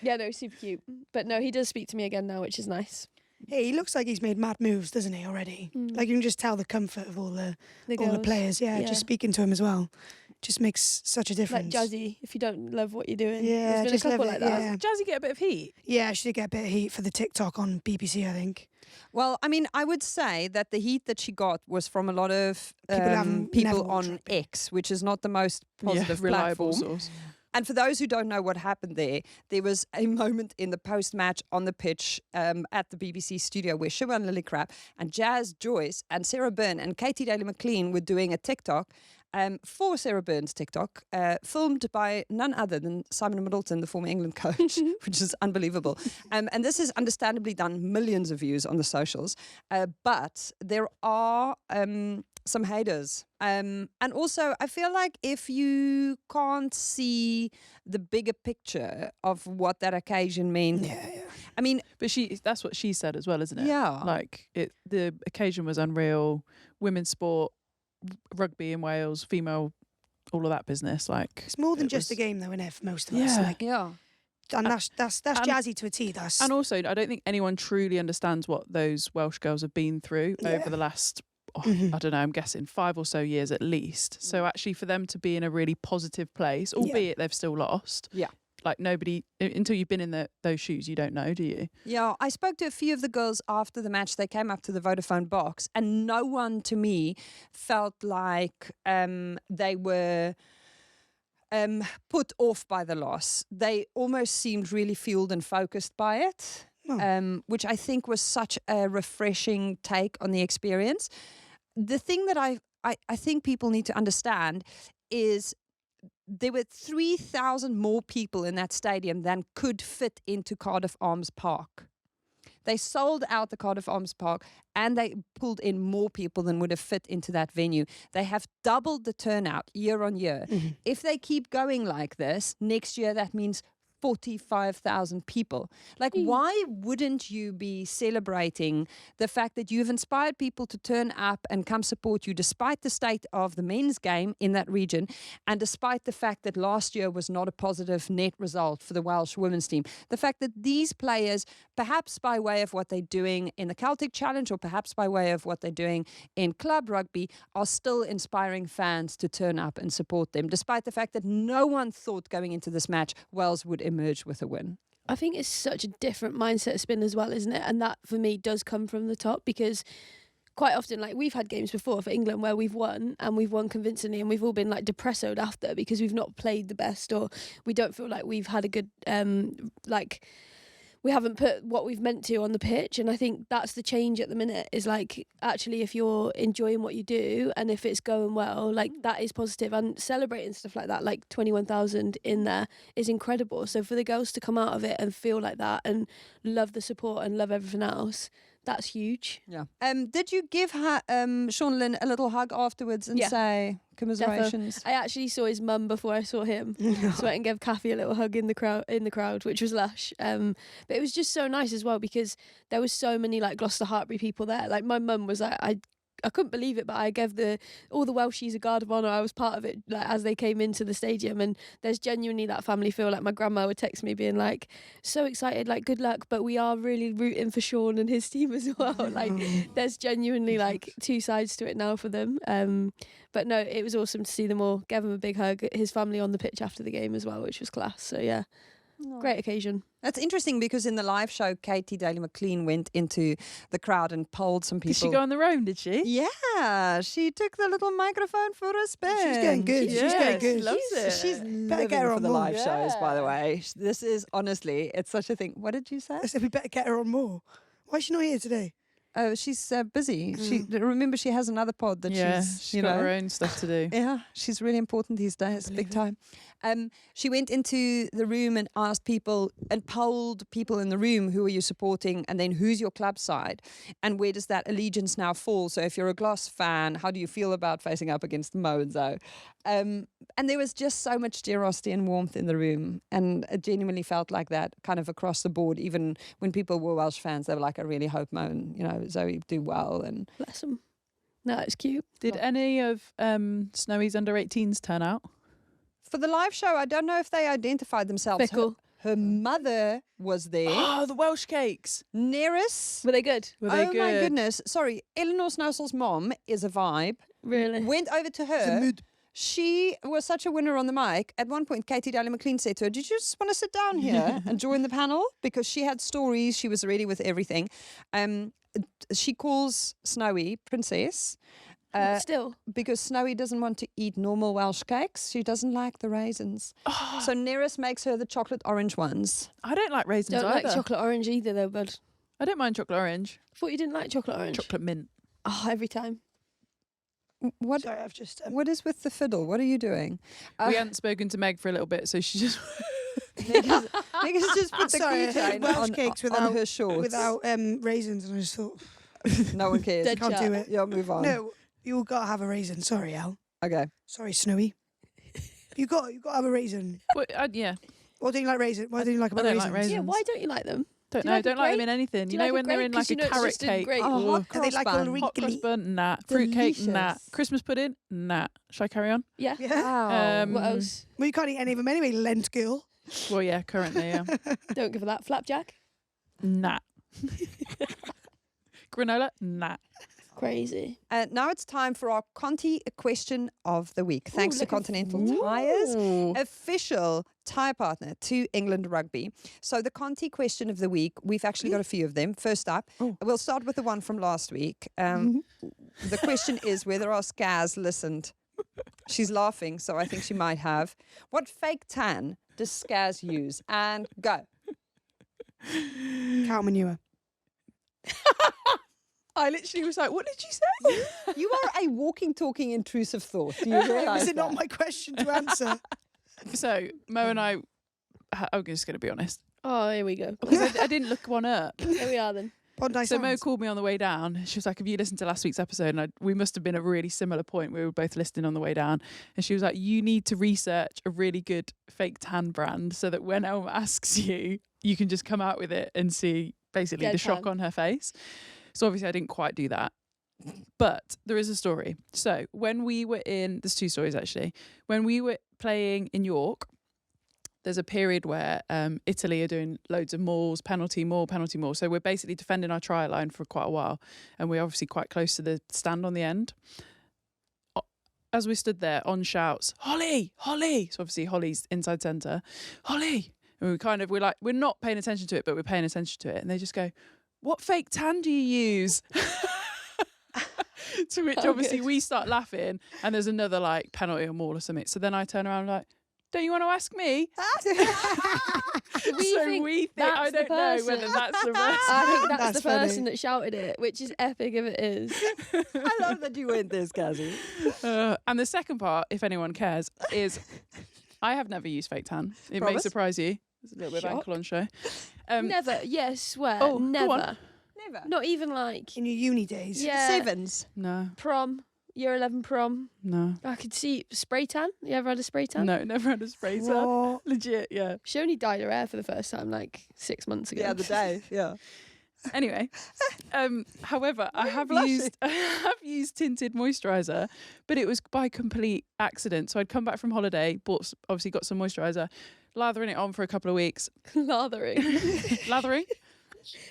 Yeah, no, super cute. But no, he does speak to me again now, which is nice. Hey, he looks like he's made mad moves, doesn't he, already? Mm. Like you can just tell the comfort of all the girls. players. Yeah, Yeah. just speaking to him as well. Just makes such a Like difference. Jazzy, if you don't love what you're doing. Yeah, There's been just a couple love like it, that. yeah. Jazzy get a bit of heat. Yeah, she did get a bit of heat for the TikTok on BBC, I think. Well, I mean, I would say that the heat that she got was from a lot of People who haven't people never watched on rugby. X, which is not the most positive reliable platform. source. And for those who don't know what happened there was a moment in the post-match on the pitch at the BBC studio where Sugar and Lily Crab and Jazz Joyce and Sarah Byrne and Katie Daly McLean were doing a TikTok. for Sarah Burns' TikTok, filmed by none other than Simon Middleton, the former England coach, which is unbelievable. And this has understandably done millions of views on the socials. But there are some haters. And also, I feel like if you can't see the bigger picture of what that occasion means, I mean, but that's what she said as well, isn't it? Yeah. Like the occasion was unreal. Women's sport, rugby in Wales, female, all of that business. Like it's more than just a game, though, isn't it, for most of us? Yeah. Like, and that's jazzy to a T. That's and also, I don't think anyone truly understands what those Welsh girls have been through over the last. I don't know, I'm guessing 5 or so years at least. So actually for them to be in a really positive place, albeit they've still lost. Yeah. Like nobody, until you've been in those shoes, you don't know, do you? Yeah, I spoke to a few of the girls after the match. They came up to the Vodafone box and no one to me felt like they were put off by the loss. They almost seemed really fueled and focused by it, which I think was such a refreshing take on the experience. The thing that I think people need to understand is there were 3,000 more people in that stadium than could fit into Cardiff Arms Park. They sold out the Cardiff Arms Park and they pulled in more people than would have fit into that venue. They have doubled the turnout year on year. If they keep going like this, next year that means 45,000 people. Like, why wouldn't you be celebrating the fact that you've inspired people to turn up and come support you despite the state of the men's game in that region and despite the fact that last year was not a positive net result for the Welsh women's team? The fact that these players, perhaps by way of what they're doing in the Celtic Challenge or perhaps by way of what they're doing in club rugby, are still inspiring fans to turn up and support them, despite the fact that no one thought going into this match Wales would emerge with a win. I think it's such a different mindset spin as well, isn't it? And that for me does come from the top, because quite often, like, we've had games before for England where we've won and we've won convincingly and we've all been like depressoed after because we've not played the best, or we don't feel like we've had a good we haven't put what we've meant to on the pitch. And I think that's the change at the minute, is like, actually, if you're enjoying what you do and if it's going well, like, that is positive. And celebrating stuff like that, like 21,000 in there, is incredible. So for the girls to come out of it and feel like that and love the support and love everything else, that's huge. Yeah. Did you give her, Sean Lynn a little hug afterwards and say commiserations? Defo. I actually saw his mum before I saw him. So I went and gave Kathy a little hug in the crowd, which was lush. But it was just so nice as well, because there was so many like Gloucester Hartbury people there. Like, my mum was like, I couldn't believe it, but I gave all the Welshies a guard of honour. I was part of it, like, as they came into the stadium, and there's genuinely that family feel. Like, my grandma would text me being like, so excited, like, good luck, but we are really rooting for Sean and his team as well. Like, there's genuinely like two sides to it now for them. But no, it was awesome to see them all. Gave him a big hug, his family on the pitch after the game as well, which was class. So yeah. Great occasion. That's interesting, because in the live show, Katie Daly-McLean went into the crowd and polled some people. Did she go on the roam, did she? Yeah, she took the little microphone for a spin. She's getting good. She's getting good. She loves it. She's better living get her for on the more. live shows, by the way. This is, honestly, it's such a thing. What did you say? I said we better get her on more. Why is she not here today? Oh, she's busy. Remember, she has another pod that she's got her own stuff to do. Yeah, she's really important these days, big time. She went into the room and asked people and polled people in the room, who are you supporting, and then who's your club side, and where does that allegiance now fall? So if you're a Gloss fan, how do you feel about facing up against Mo and Zoe? And there was just so much generosity and warmth in the room, and it genuinely felt like that kind of across the board. Even when people were Welsh fans, they were like, I really hope Mo and Zoe do well. And bless them. No, it's cute. Did any of Snowy's under 18s turn out? For the live show, I don't know if they identified themselves. Fickle. Her mother was there. Oh, the Welsh cakes. Neris. Were they good? Were they Oh good? my goodness. Sorry, Eleanor Snowsel's mom is a vibe. Really? Went over to her. She was such a winner on the mic. At one point, Katie Daly-McLean said to her, did you just want to sit down here and join the panel? Because she had stories. She was ready with everything. She calls Snowy Princess. Still. Because Snowy doesn't want to eat normal Welsh cakes. She doesn't like the raisins. So Neris makes her the chocolate orange ones. I don't like raisins Don't either. like chocolate orange either, though, bud. I don't mind chocolate orange. I thought you didn't like chocolate orange. Chocolate mint. Oh, every time. What? Sorry, I've just. What is with the fiddle? What are you doing? We hadn't spoken to Meg for a little bit, so she just Meg has just put the Sorry, keychain Welsh on, cakes on her shorts. without raisins, and I just thought, No one cares. Dead can't do chat. it. Yeah, move on. No, you got to have a raisin. Sorry, Al. Okay. Sorry, Snowy. You got to have a raisin. yeah. What do you like raisin? Why do you like I about don't raisins? like raisins. Yeah, why don't you like them? Don't Do you know. like a Don't like them grape? in anything. Do You you know like when a they're grape? in like 'Cause a you know it's carrot just a cake. grape. Oh, hot Are they cross like all bun. wrinkly? Hot cross bun, nah. Fruit cake, nah. Delicious. Christmas pudding, nah. Shall I carry on? Yeah. Yeah. Wow. Um, What else? Well, you can't eat any of them anyway, Lent girl. Well, yeah, currently, yeah. Don't give her that. Flapjack? Nah. Granola, nah. Crazy. Now it's time for our Conti question of the week. Thanks to looking Continental Tires, official tyre partner to England Rugby. So the Conti question of the week, we've actually got a few of them. First up, we'll start with the one from last week. The question is whether our Scaz listened. She's laughing, so I think she might have. What fake tan does Scaz use? And go. Cow manure. I literally was like, what did you say? You are a walking, talking, intrusive thought. Do you realise Is it not that? my question to answer? So, Mo and I'm just going to be honest. Oh, here we go. Because I didn't look one up. Here we are then. Bondi So Mo Sands. called me on the way down. She was like, have you listened to last week's episode? And we must have been at a really similar point. We were both listening on the way down. And she was like, you need to research a really good fake tan brand so that when Elma asks you, you can just come out with it and see basically Get the shock tan. on her face. So obviously I didn't quite do that. But there is a story. So when we were there's two stories actually. When we were playing in York, there's a period where Italy are doing loads of mauls, penalty maul. So we're basically defending our try line for quite a while. And we're obviously quite close to the stand on the end. As we stood there on shouts, Holly, Holly. So obviously Holly's inside centre. Holly. And we're not paying attention to it, but we're paying attention to it. And they just go, what fake tan do you use? To which obviously we start laughing and there's another like penalty or maul or something. So then I turn around like, don't you want to ask me? We think I that's the don't know person. whether that's the person. I think that's That's the person funny. that shouted it, which is epic if it is. I love that you went there, Scazzy. And the second part, if anyone cares, is I have never used fake tan. It may Promise? surprise you. There's a little bit of Shock. ankle on show. Never. Yes, swear. Oh, go never. on. Never. Not even like In your uni days. yeah, Sevens. No, prom, year 11 prom. no. I could see spray tan. You ever had a spray tan? No, never had a spray tan. What? Legit, yeah. She only dyed her hair for the first time like 6 months ago. The other day, yeah. Anyway, however, I have blushing? used tinted moisturiser, but it was by complete accident. So I'd come back from holiday, obviously got some moisturiser, lathering it on for a couple of weeks, Lathering.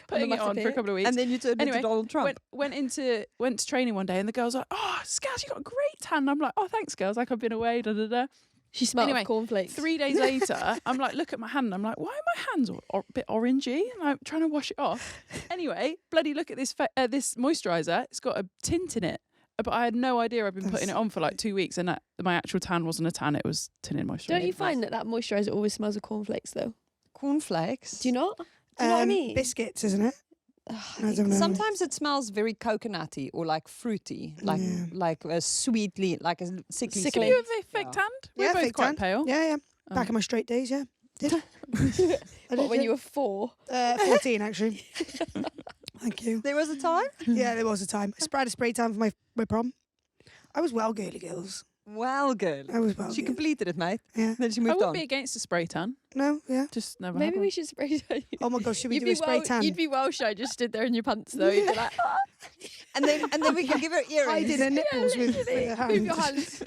putting it on for a pit. couple of weeks. And then you turned Anyway, into Donald Trump. went to training one day, and the girl's like, "Oh, Scaz, you got a great tan." I'm like, "Oh, thanks, girls. Like I've been away." Da da da. She smelled Anyway, of cornflakes. 3 days later, I'm like, look at my hand. I'm like, why are my hands a bit orangey? And I'm trying to wash it off. Anyway, bloody look at this this moisturiser. It's got a tint in it. But I had no idea I'd been putting it on for like 2 weeks, and that my actual tan wasn't a tan. It was tinted moisturiser. Don't you find that moisturiser always smells of cornflakes though? Cornflakes. Do you not? Do you know what I mean? Biscuits, isn't it? I don't know. Sometimes it smells very coconutty or like fruity, like a sweetly, like a sickly. Sickly. You have a fake tanned? We're Yeah, both fake quite tan. pale. Yeah. Back in my straight days, yeah. Did. I What, did, when yeah. you were 4? 14, actually. Thank you. There was a time. Yeah, there was a time. I sprayed a spray tan for my prom. I was well girly girls. Well, good. I was well She girly. completed it, mate. Yeah. Then she I moved wouldn't on. be against a spray tan. No, yeah. Just never Maybe happened. we should spray tan. Oh my gosh, should we You'd do a spray tan? You'd be Welsh. I just stood there in your pants though. You'd be like, And then we can give her earrings. Hiding her nipples with her hands. move your hands.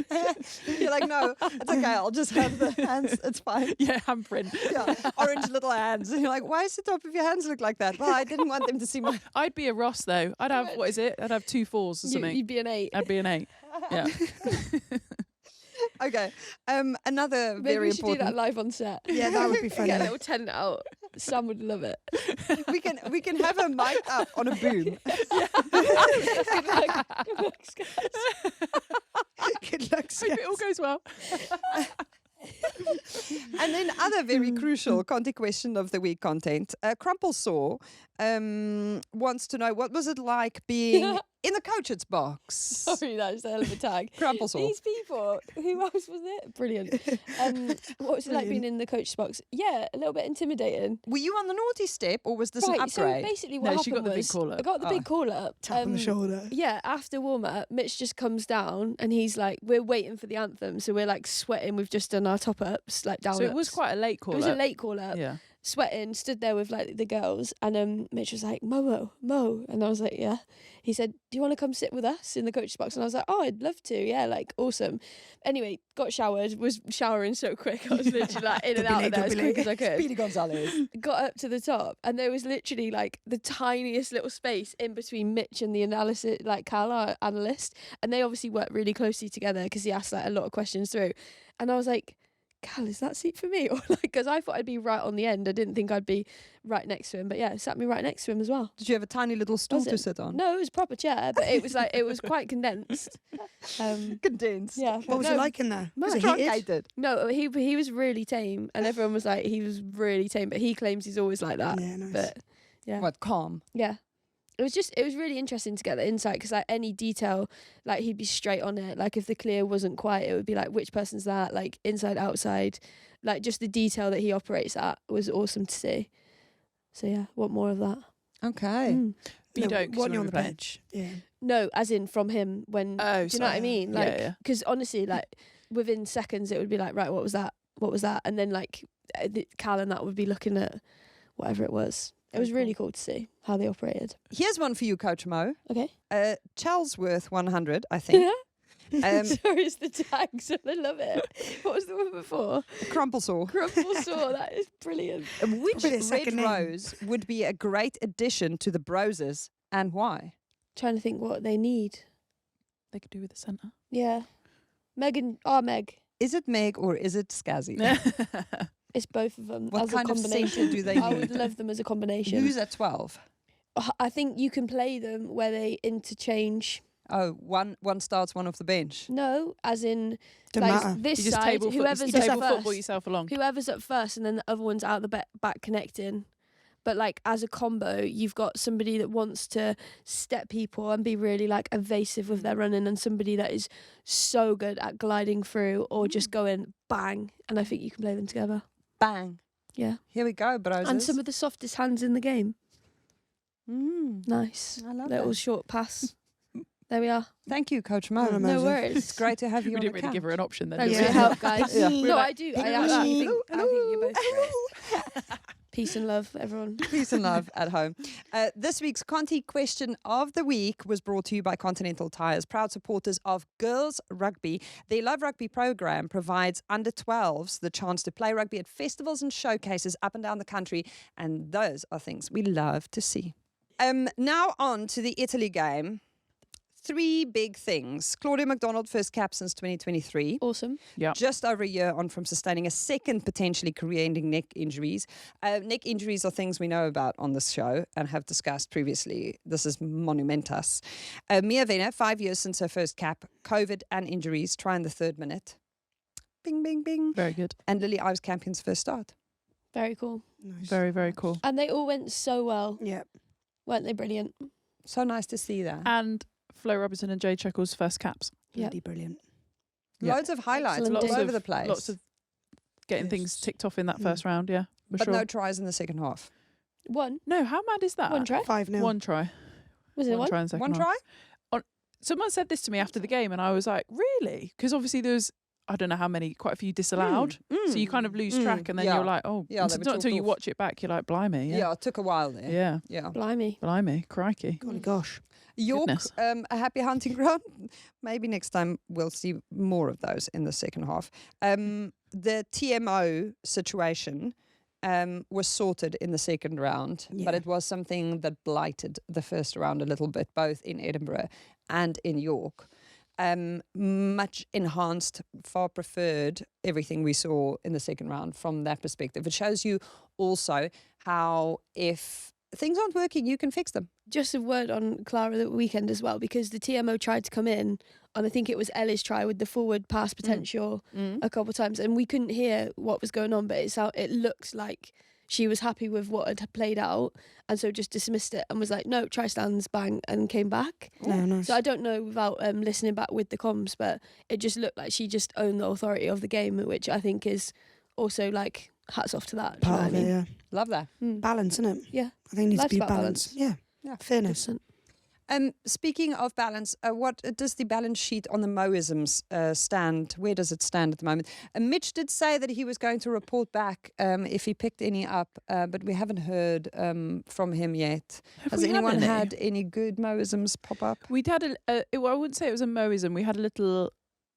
You're like, no, it's okay. I'll just have the hands. It's fine. Yeah, handprint. Yeah, orange little hands. And you're like, why does the top of your hands look like that? Well, I didn't want them to see my. I'd be a Ross though. I'd have, what is it? I'd have 2 4s or something. You'd be an 8. I'd be an 8. Yeah. Okay. Another Maybe very we should do that important. live on set. Yeah, that would be funny. Get a little tent out. Sam would love it. We can have her mic'd up on a boom. Good luck. Good luck, Scaz. Good luck, Hope it all goes well. And then other very crucial content question of the week content. Crumple Saw wants to know, what was it like being In the coach's box. Sorry, that was a hell of a tag. Crumplesaw. These people, who else was it? Brilliant. What was it like being in the coach's box? Yeah, a little bit intimidating. Were you on the naughty step or was this an Right, so upgrade? basically what No, happened she got the big was call-up. I got the big call up. Tap on the shoulder. Yeah, after warm up, Mitch just comes down and he's like, we're waiting for the anthem, so we're like sweating. We've just done our top ups, like down. So it was quite a late call. It was a late call up. Yeah. Sweating, stood there with like the girls, and Mitch was like, Mo, and I was like, yeah. He said, do you want to come sit with us in the coach's box? And I was like, oh, I'd love to, yeah, like awesome. Anyway, got showered, was showering so quick, I was literally like in and out of there as quick as I could. Speedy Gonzalez. Got up to the top, and there was literally like the tiniest little space in between Mitch and the analysis, like Cal, our analyst, and they obviously worked really closely together because he asked like a lot of questions through, and I was like, Cal, is that seat for me? Or like, because I thought I'd be right on the end. I didn't think I'd be right next to him, but yeah, it sat me right next to him as well. Did you have a tiny little stool Was to it? sit on? No, it was a proper chair, but it was like it was quite condensed. Condensed. Yeah. What was no, it like in there? No, Was it he- heated? Truncated. No, he was really tame, and everyone was like he was really tame, but he claims he's always like that. Yeah, nice. But yeah, What, calm? yeah. It was really interesting to get the insight because like any detail, like he'd be straight on it. Like if the clear wasn't quiet, it would be like which person's that, like inside, outside, like just the detail that he operates at was awesome to see. So yeah, want more of that. Okay. Mm. But you don't, 'cause What you on the won't be bench? Yeah. No, as in from him when. Oh, do you know what I mean? Yeah, Like, yeah. because honestly, like within seconds, it would be like, right, what was that? What was that? And then like Cal and that would be looking at whatever it was. It was really cool to see how they operated. Here's one for you, Coach Mo. Okay. Charlesworth 100, I think. Sorry, it's the tags. I love it. What was the one before? Crumplesaw. Crumple saw. That is brilliant. Which Probably a red second name. rose would be a great addition to the Broses and why? Trying to think what they need. They could do with the centre. Yeah. Meg. Is it Meg or is it Scazzy? It's both of them. What as kind a of combination. centre do they I need? would love them as a combination. Who's at 12? I think you can play them where they interchange. Oh, one starts, one off the bench. No, as in Doesn't like matter. this You just side, table, whoever's you up just table first, football yourself along. whoever's up first, and then the other one's out the back connecting. But like as a combo, you've got somebody that wants to step people and be really like evasive with their running, and somebody that is so good at gliding through or just going bang. And I think you can play them together. Bang. Yeah. Here we go, Broses. And some of the softest hands in the game. Nice. I love Little that. short pass. There we are. Thank you, Coach Mo. No, No worries. It's great to have you We on didn't the really give her couch. an option then. Thanks did for we? your help, guys. Yeah. No, I do. I actually think you're both great. Hello. Peace and love, everyone. Peace and love at home. This week's Conti question of the week was brought to you by Continental Tires, proud supporters of girls rugby. Their Love Rugby program provides under 12s the chance to play rugby at festivals and showcases up and down the country, and those are things we love to see. Now on to the Italy game. 3 big things. Claudia McDonald, first cap since 2023. Awesome. Just over a year on from sustaining a second potentially career-ending neck injuries. Neck injuries are things we know about on this show and have discussed previously. This is monumentous. Mia Vena, 5 years since her first cap, COVID and injuries, try in the 3rd minute. Bing, bing, bing. Very good. And Lily Ives Campion's first start. Very cool. Nice. Very, very cool. And they all went so well. Yeah. Weren't they brilliant? So nice to see that. And Flo Robertson and Jade Chuckle's first caps. Yeah. Bloody brilliant. Yeah. Loads of highlights Excellent all day. over the place. Lots of getting things Yes. ticked off in that first round, yeah. For but sure. no tries in the second half. One. No, how mad is that? One try. 5-0. One try. Was it one? try in the second One half. try? Someone said this to me after the game and I was like, really? Because obviously there's, I don't know how many, quite a few disallowed. So you kind of lose track and then Yeah. you're like, oh, Yeah, they were not until chalked you off. watch it back, you're like, blimey. Yeah, it took a while there. Yeah. Yeah. Blimey. Blimey. Crikey. Golly gosh. York, Goodness. a happy hunting ground. Maybe next time we'll see more of those in the second half. The TMO situation was sorted in the second round, but Yeah. it was something that blighted the first round a little bit, both in Edinburgh and in York. Much enhanced, far preferred everything we saw in the second round from that perspective. It shows you also how if things aren't working, you can fix them. Just a word on Clara the weekend as well, because the TMO tried to come in, and I think it was Ellie's try with the forward pass potential a couple of times, and we couldn't hear what was going on, but it looked like she was happy with what had played out, and so just dismissed it and was like, no, try stands, bang, and came back. No, nice. So I don't know without listening back with the comms, but it just looked like she just owned the authority of the game, which I think is also like hats off to that. Do you know Part what of I it, mean? yeah. Love that. Balance, isn't it? Yeah. I think it needs Life's to be about balance. balance. Yeah. Fairness. 100%. Speaking of balance, what does the balance sheet on the Moisms stand? Where does it stand at the moment? Mitch did say that he was going to report back if he picked any up, but we haven't heard from him yet. Has we had anyone any? had any good Moisms pop up? We'd had well, I wouldn't say it was a Moism. We had a little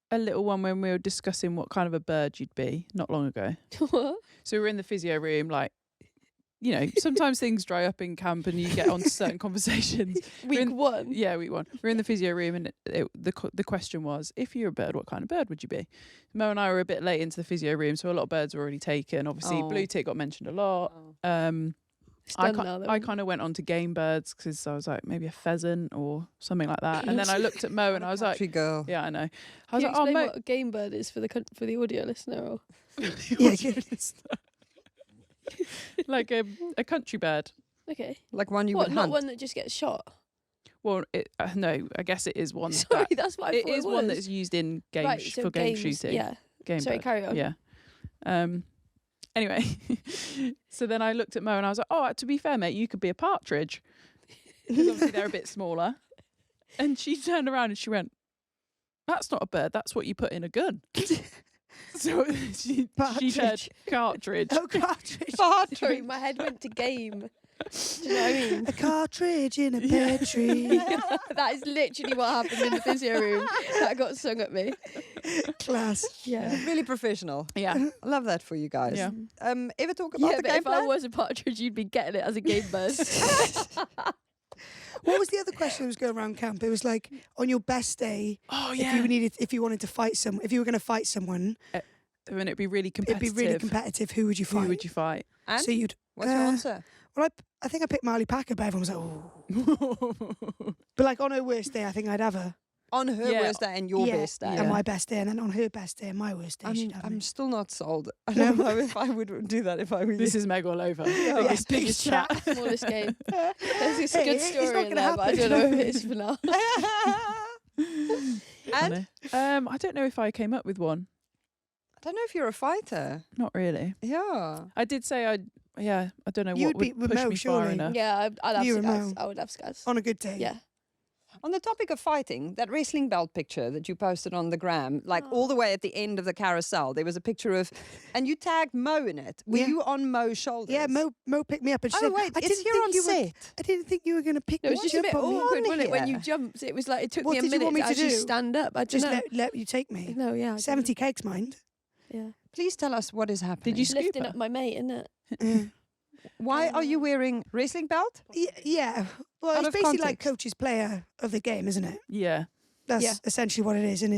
one when we were discussing what kind of a bird you'd be not long ago. What? So we were in the physio room, like, you know, sometimes things dry up in camp and you get onto certain conversations. Week one. Yeah, week one. We're in the physio room and the question was, if you're a bird, what kind of bird would you be? Mo and I were a bit late into the physio room, so a lot of birds were already taken. Obviously, blue tit got mentioned a lot. It's done now, though. I kind of went on to game birds because I was like, maybe a pheasant or something like that. And then I looked at Mo and I was like, Country girl. yeah, I know. I Can was you like, oh, explain Mo. what a game bird is for the audio listener? Or? Yeah, Like a country bird. Okay. Like one you What? would Not hunt. one that just gets shot. Well, no, I guess it is one. Sorry, that, that's what I it thought is it one was. that's used in game Right, so for game games, shooting. Yeah. Game Sorry, bird. carry on. Yeah. Anyway, so then I looked at Mo and I was like, oh, to be fair, mate, you could be a partridge. Because obviously they're a bit smaller. And she turned around and she went, that's not a bird, that's what you put in a gun. So she said cartridge. Oh, cartridge. Sorry, my head went to game. Do you know what I mean? A cartridge in a pear tree. That is literally what happened in the physio room. That got sung at me. Class. Yeah. Really professional. Yeah. I love that for you guys. Yeah. Ever talk about Yeah, the but game if I plan? was a partridge, you'd be getting it as a game bird. What was the other question that was going around camp? It was like, on your best day, Oh, if you wanted to fight if you were going to fight someone, Then it'd be really it'd competitive. be really competitive. Who would you fight? Who would you fight? And So you'd. what's your answer? Well, I think I picked Marley Packer, but everyone was like, oh. But like on her worst day, I think I'd have her. On her Yeah. worst day and your best day. And my best day, and then on her best day and my worst day, she'd have I'm me. still not sold. I don't know if I would do that if I were you. This is Meg all over. Biggest Biggest chat. Smallest game. There's this Hey, good it's story not in gonna there, but I happen. don't know if it is for now. And I don't know if I came up with one. I don't know if you're a fighter. Not really. Yeah. I did say I don't know You'd what be would with push Mo, me far surely. enough. Yeah, I'd have You and Scaz. Mo. I would have Scaz. On a good day. Yeah. On the topic of fighting, that wrestling belt picture that you posted on the gram, like all the way at the end of the carousel, there was a picture of, and you tagged Mo in it. Were Yeah. you on Mo's shoulders? Yeah, Mo picked me up and she Oh said, wait, I it's didn't here think on you were. set. I didn't think you were going to pick It was me just a bit up on me. awkward, wasn't it? When you here. jumped, it was like it took What me a did you minute want me to to actually do? stand up. I Just don't know. let you take me. No, yeah. I don't 70 cakes, mind. know. Yeah. Please tell us what is happening. Did you scoop Lifting her? up my mate, isn't it? Yeah. Why are you wearing wrestling belt? Yeah. Well, Out it's of basically like context. coach's player of the game, isn't it? Yeah. That's Yeah. essentially what it is. And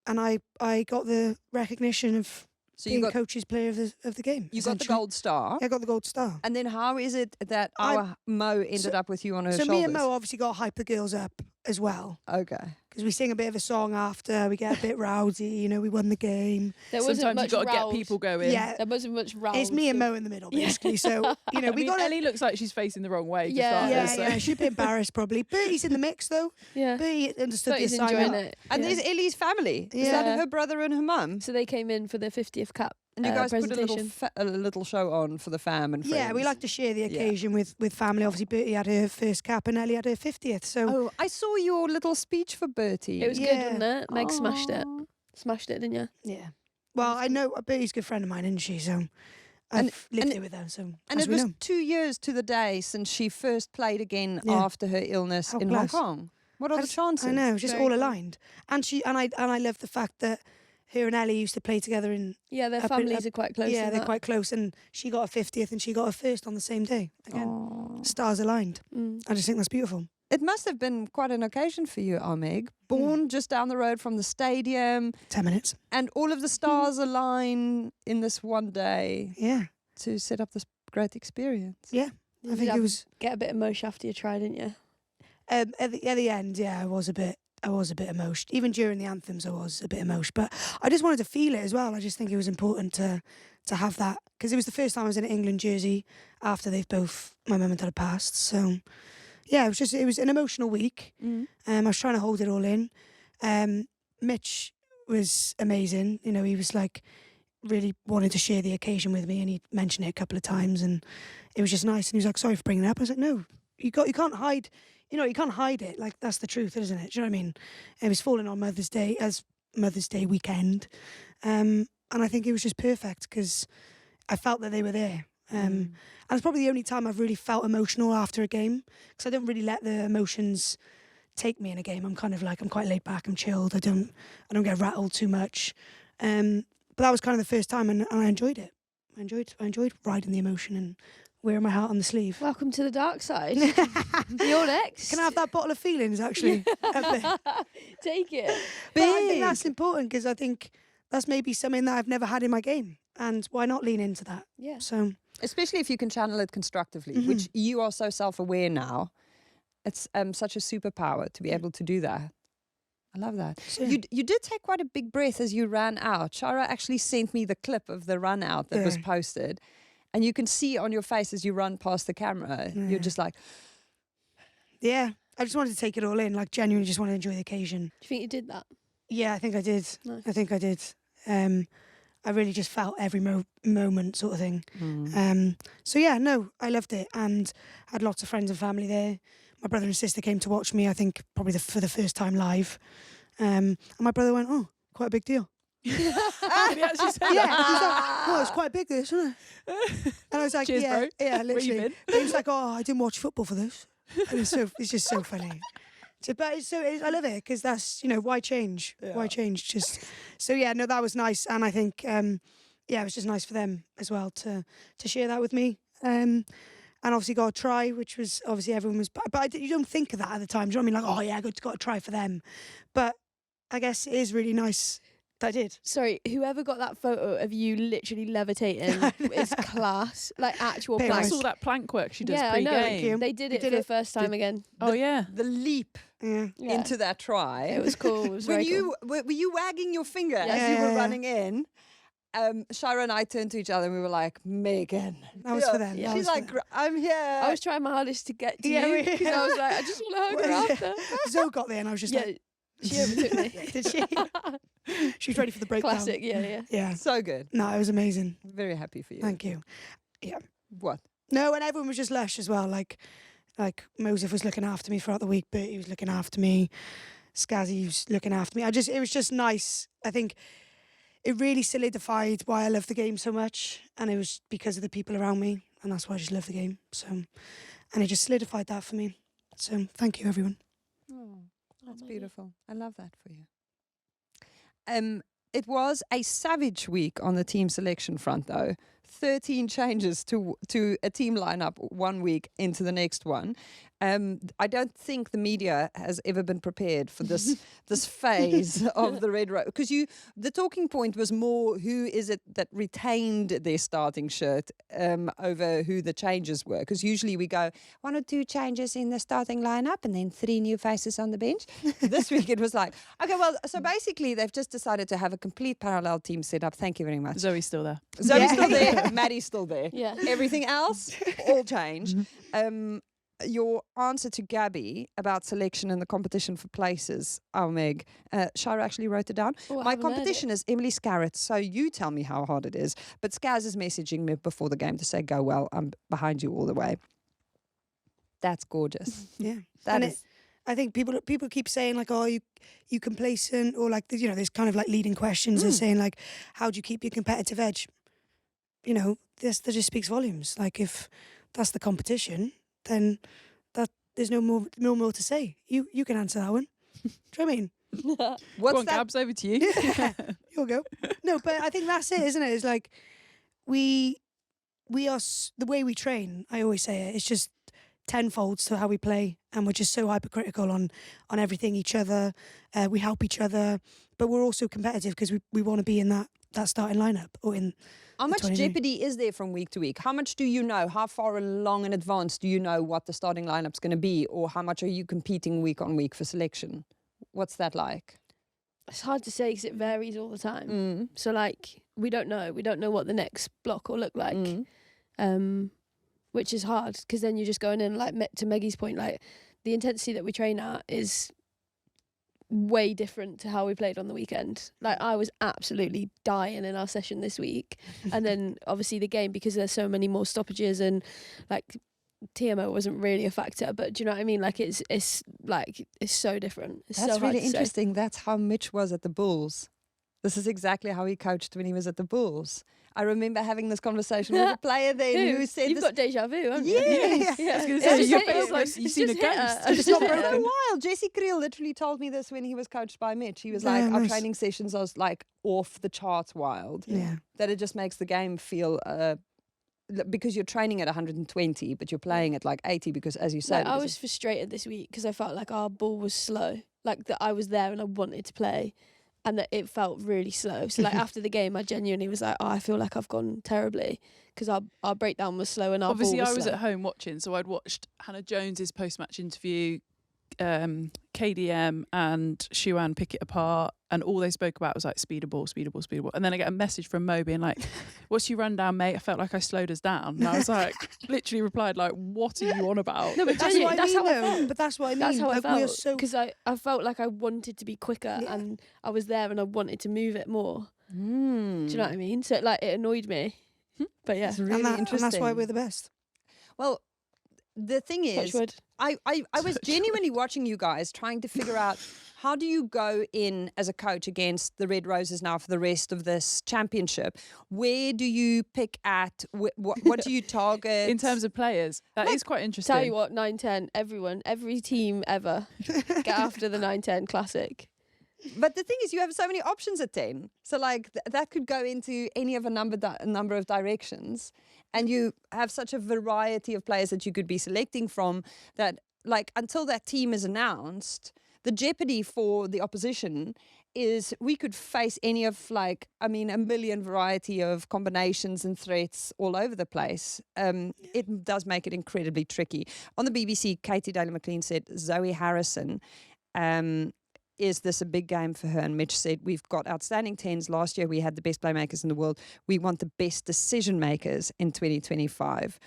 and I got the recognition of So being you got coach's player of the game. you got the essentially. gold star. Yeah, I got the gold star. And then how is it that our Mo ended up with you on her So shoulders? me and Mo obviously got to hype the girls up as well. Okay. Because we sing a bit of a song after, we get a bit rowdy, we won the game. There wasn't Sometimes much you got to get rows. people going. Yeah. There wasn't much rows. It's me and so- Mo in the middle, Yeah. basically. So, I we mean, got Ellie looks like she's facing the wrong way. To Yeah. start Yeah, with, so. yeah, she'd be embarrassed probably. Bertie's in the mix though. Yeah. Bertie understood But the he's enjoying assignment. it. And yeah. there's Ellie's family. Is that Yeah. her brother and her mum? So they came in for the 50th cap. And you guys put a presentation. little show on for the fam and friends. Yeah, we like to share the Yeah. occasion with family. Obviously, Bertie had her first cap and Ellie had her 50th. So Oh, I saw your little speech for Bertie. It was good, Yeah. wasn't it? Meg smashed it. Aw. Smashed it, didn't you? yeah. Well, I know Bertie's a good friend of mine, isn't she? So I've lived it with her. So And as it we was know. 2 years to the day since she first played again Yeah. after her illness How in class. Hong Kong. What are the chances? I know, just Very all cool. aligned. And I love the fact that her and Ellie used to play together in. Yeah, their Up in- families up- are quite close. yeah, in they're that. quite close. And she got her 50th and she got her first on the same day. Again, Aw. stars aligned. Mm. I just think that's beautiful. It must have been quite an occasion for you, Meg. Born just down the road from the stadium, 10 minutes. and all of the stars align in this one day Yeah, to set up this great experience. yeah. You I think did it was. get a bit of mosh after you tried, didn't you? At the end, yeah, I was a bit. I was a bit emotional. Even during the anthems, I was a bit emotional. But I just wanted to feel it as well. I just think it was important to have that, because it was the first time I was in an England jersey after my mum and dad had passed. So yeah, it was an emotional week. I was trying to hold it all in. Mitch was amazing. You know, he was like really wanted to share the occasion with me, and he mentioned it a couple of times, and it was just nice. And he was like, "Sorry for bringing it up." I was like, "No, you can't hide. You know, you can't hide it. Like, that's the truth, isn't it? Do you know what I mean?" It was falling on Mother's Day weekend, and I think it was just perfect because I felt that they were there. And it's probably the only time I've really felt emotional after a game, because I don't really let the emotions take me in a game. I'm kind of like, I'm quite laid back, I'm chilled. I don't get rattled too much. But that was kind of the first time, and I enjoyed it. I enjoyed riding the emotion and wearing my heart on the sleeve. Welcome to the dark side. You're next. Can I have that bottle of feelings, actually? Up there? Take it. But I think that's important, because I think that's maybe something that I've never had in my game. And why not lean into that? Yeah. So, Especially if you can channel it constructively, which you are so self-aware now. It's such a superpower to be able to do that. I love that. So- You did take quite a big breath as you ran out. Shara actually sent me the clip of the run out that was posted. And you can see on your face as you run past the camera, you're just like... yeah, I just wanted to take it all in, like genuinely just wanted to enjoy the occasion. Do you think you did that? Yeah, I think I did. Nice. I think I did. I really just felt every moment, sort of thing. So yeah, no, I loved it, and had lots of friends and family there. My brother and sister came to watch me, I think probably for the first time live. And my brother went, "Oh, quite a big deal." Did he actually say Yeah, that? he was like, "Oh, it's quite big, this, isn't it?" And I was like, Cheers, "Yeah, bro. yeah, Where you literally." been? But he was like, "Oh, I didn't watch football for this." And it's just so funny. So, but I love it, because that's, you know, why change? Why change? Just so yeah, no, that was nice, and I think it was just nice for them as well to share that with me. And obviously got a try, which was obviously everyone was, but you don't think of that at the time. Do you know what I mean? Like, oh yeah, I got a try for them. But I guess it is really nice that I did. Sorry, whoever got that photo of you literally levitating is class. Like actual Very plank. That's nice. all that plank work she does Yeah, I know. pre-game. They did We it did for the it. first time again. Oh yeah. The leap Yeah. Yeah. into that try. It was cool. It was When very you cool. were you wagging your finger Yes. as you were Yeah. running in? Shara and I turned to each other and we were like, "Megan." That was for them. Yeah. That She's was for like, them. "I'm here." I was trying my hardest to get to Yeah, you we- because I was like, I just want to hug her after. Zoe got there, and I was just Yeah, like, she overtook me. did she? She was ready for the breakdown. Classic, yeah. Yeah. So good. No, it was amazing. Very happy for you. Thank you. What? No, and everyone was just lush as well. Like Mosef was looking after me throughout the week. Bertie was looking after me. Scazzy was looking after me. It was just nice. I think it really solidified why I love the game so much, and it was because of the people around me, and that's why I just love the game. So, and it just solidified that for me. So, thank you, everyone. That's beautiful. I love that for you. It was a savage week on the team selection front, though. 13 changes to a team lineup 1 week into the next one. I don't think the media has ever been prepared for this this phase of the Red Rose, because the talking point was more who is it that retained their starting shirt over who the changes were, because usually we go 1 or 2 changes in the starting lineup and then 3 new faces on the bench. This week it was like, okay, well, so basically they've just decided to have a complete parallel team set up. Thank you very much. Zoe's still there. Zoe's Yeah. still there. Maddie's still there. Yeah. Everything else, all changed. Your answer to Gabby about selection and the competition for places, Meg, Shara actually wrote it down. Oh, I My haven't heard competition is Emily Scarratt, so you tell me how hard it is. But Scaz is messaging me before the game to say, "Go well, I'm behind you all the way." That's gorgeous. Yeah. That And is. I think people keep saying like, "Oh, you complacent," or like, you know, there's kind of like leading questions. They're saying like, "How do you keep your competitive edge?" You know, that just speaks volumes. Like, if that's the competition, then there's no more to say. You can answer that one. Do you know what I mean? Go What's on, that? Gabs, over to you. You'll go. No, but I think that's it, isn't it? It's like we are the way we train. I always say it. It's just tenfolds to how we play, and we're just so hypercritical on everything, each other. We help each other, but we're also competitive because we want to be in that starting lineup or in. How much 22. jeopardy is there from week to week? How much do you know? How far along in advance do you know what the starting lineup's going to be, or how much are you competing week on week for selection? What's that like? It's hard to say because it varies all the time. Mm. So like we don't know what the next block will look like, which is hard because then you're just going in like to Meggy's point, like the intensity that we train at is way different to how we played on the weekend. Like I was absolutely dying in our session this week, and then obviously the game, because there's so many more stoppages and like TMO wasn't really a factor, but do you know what I mean? Like it's so different. It's That's so hard really to say. interesting. That's how Mitch was at the Bulls. This is exactly how he coached when he was at the Bulls. I remember having this conversation with a player then who said You've this. got deja vu, haven't you? Yes. I was going to It's say, just your hit feels you. like It's you've seen a just hit her. ghost. It's It's just not hit broken her. a while. Jesse Creel literally told me this when he was coached by Mitch. He was like, our Nice. training sessions are like off the charts wild. Yeah. That it just makes the game feel because you're training at 120, but you're playing at like 80 because, as you said, Like, I was frustrated this week because I felt like our ball was slow. Like that I was there and I wanted to play, and that it felt really slow. So like after the game, I genuinely was like, oh, I feel like I've gone terribly because our breakdown was slow and our Obviously, ball was I was slow. at home watching, so I'd watched Hannah Jones's post-match interview, KDM and Shuan pick it apart, and all they spoke about was like speed of ball. And then I get a message from Mo being like, "What's your rundown, mate? I felt like I slowed us down." And I was like, literally replied like, "What are you on about?" No, but That's genuinely, what I that's mean, how I though. felt. But that's what I mean. That's how like, I we're felt so because I felt like I wanted to be quicker Yeah. and I was there and I wanted to move it more. Mm. Do you know what I mean? So like it annoyed me. But yeah, It's really and interesting. that's why we're the best. Well, the thing touch is, wood. I was genuinely watching you guys trying to figure out how do you go in as a coach against the Red Roses now for the rest of this championship? Where do you pick at? What do you target? In terms of players, that is quite interesting. Tell you what, 9-10, every team ever get after the 9-10 classic. But the thing is, you have so many options at 10. So like that could go into any of a number of directions. And you have such a variety of players that you could be selecting from that, like, until that team is announced, the jeopardy for the opposition is we could face any of, like, I mean, a million variety of combinations and threats all over the place. It does make it incredibly tricky. On the BBC, Katie Daly McLean said Zoe Harrison, is this a big game for her? And Mitch said, we've got outstanding 10s. Last year, we had the best playmakers in the world. We want the best decision makers in 2025.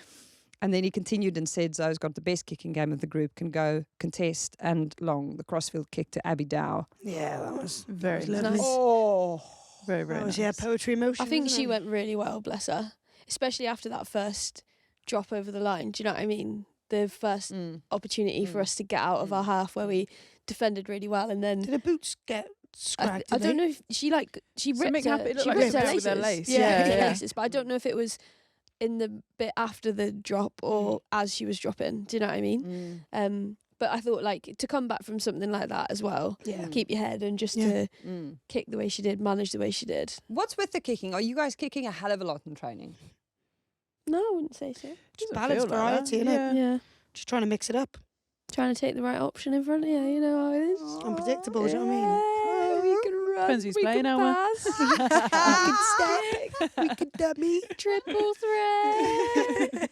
And then he continued and said, Zoe's got the best kicking game of the group, can go contest and long. The crossfield kick to Abby Dow. Yeah, that was Very that was lovely. nice. Oh, very, very That was, nice. yeah, poetry in motion. I think wasn't she it? went really well, bless her. Especially after that first drop over the line. Do you know what I mean? The first opportunity for us to get out of our half where we defended really well, and then Did her boots get scragged? I don't know if she ripped Something her, happened. It looked she like ripped her something laces. with her lace. Yeah, Yeah, yeah. laces. But I don't know if it was in the bit after the drop or as she was dropping. Do you know what I mean? But I thought, like, to come back from something like that as well, Yeah. keep your head and just Yeah. to kick the way she did, manage the way she did. What's with the kicking? Are you guys kicking a hell of a lot in training? No, I wouldn't say so. Just Doesn't balance feel like variety, that. innit? Yeah. Just trying to mix it up. Trying to take the right option in front of you, you know how it is. Unpredictable, do you know what I mean? Yeah, we can run, Depends who's we playing, can Elma. pass, we can step, We could dummy. triple threat.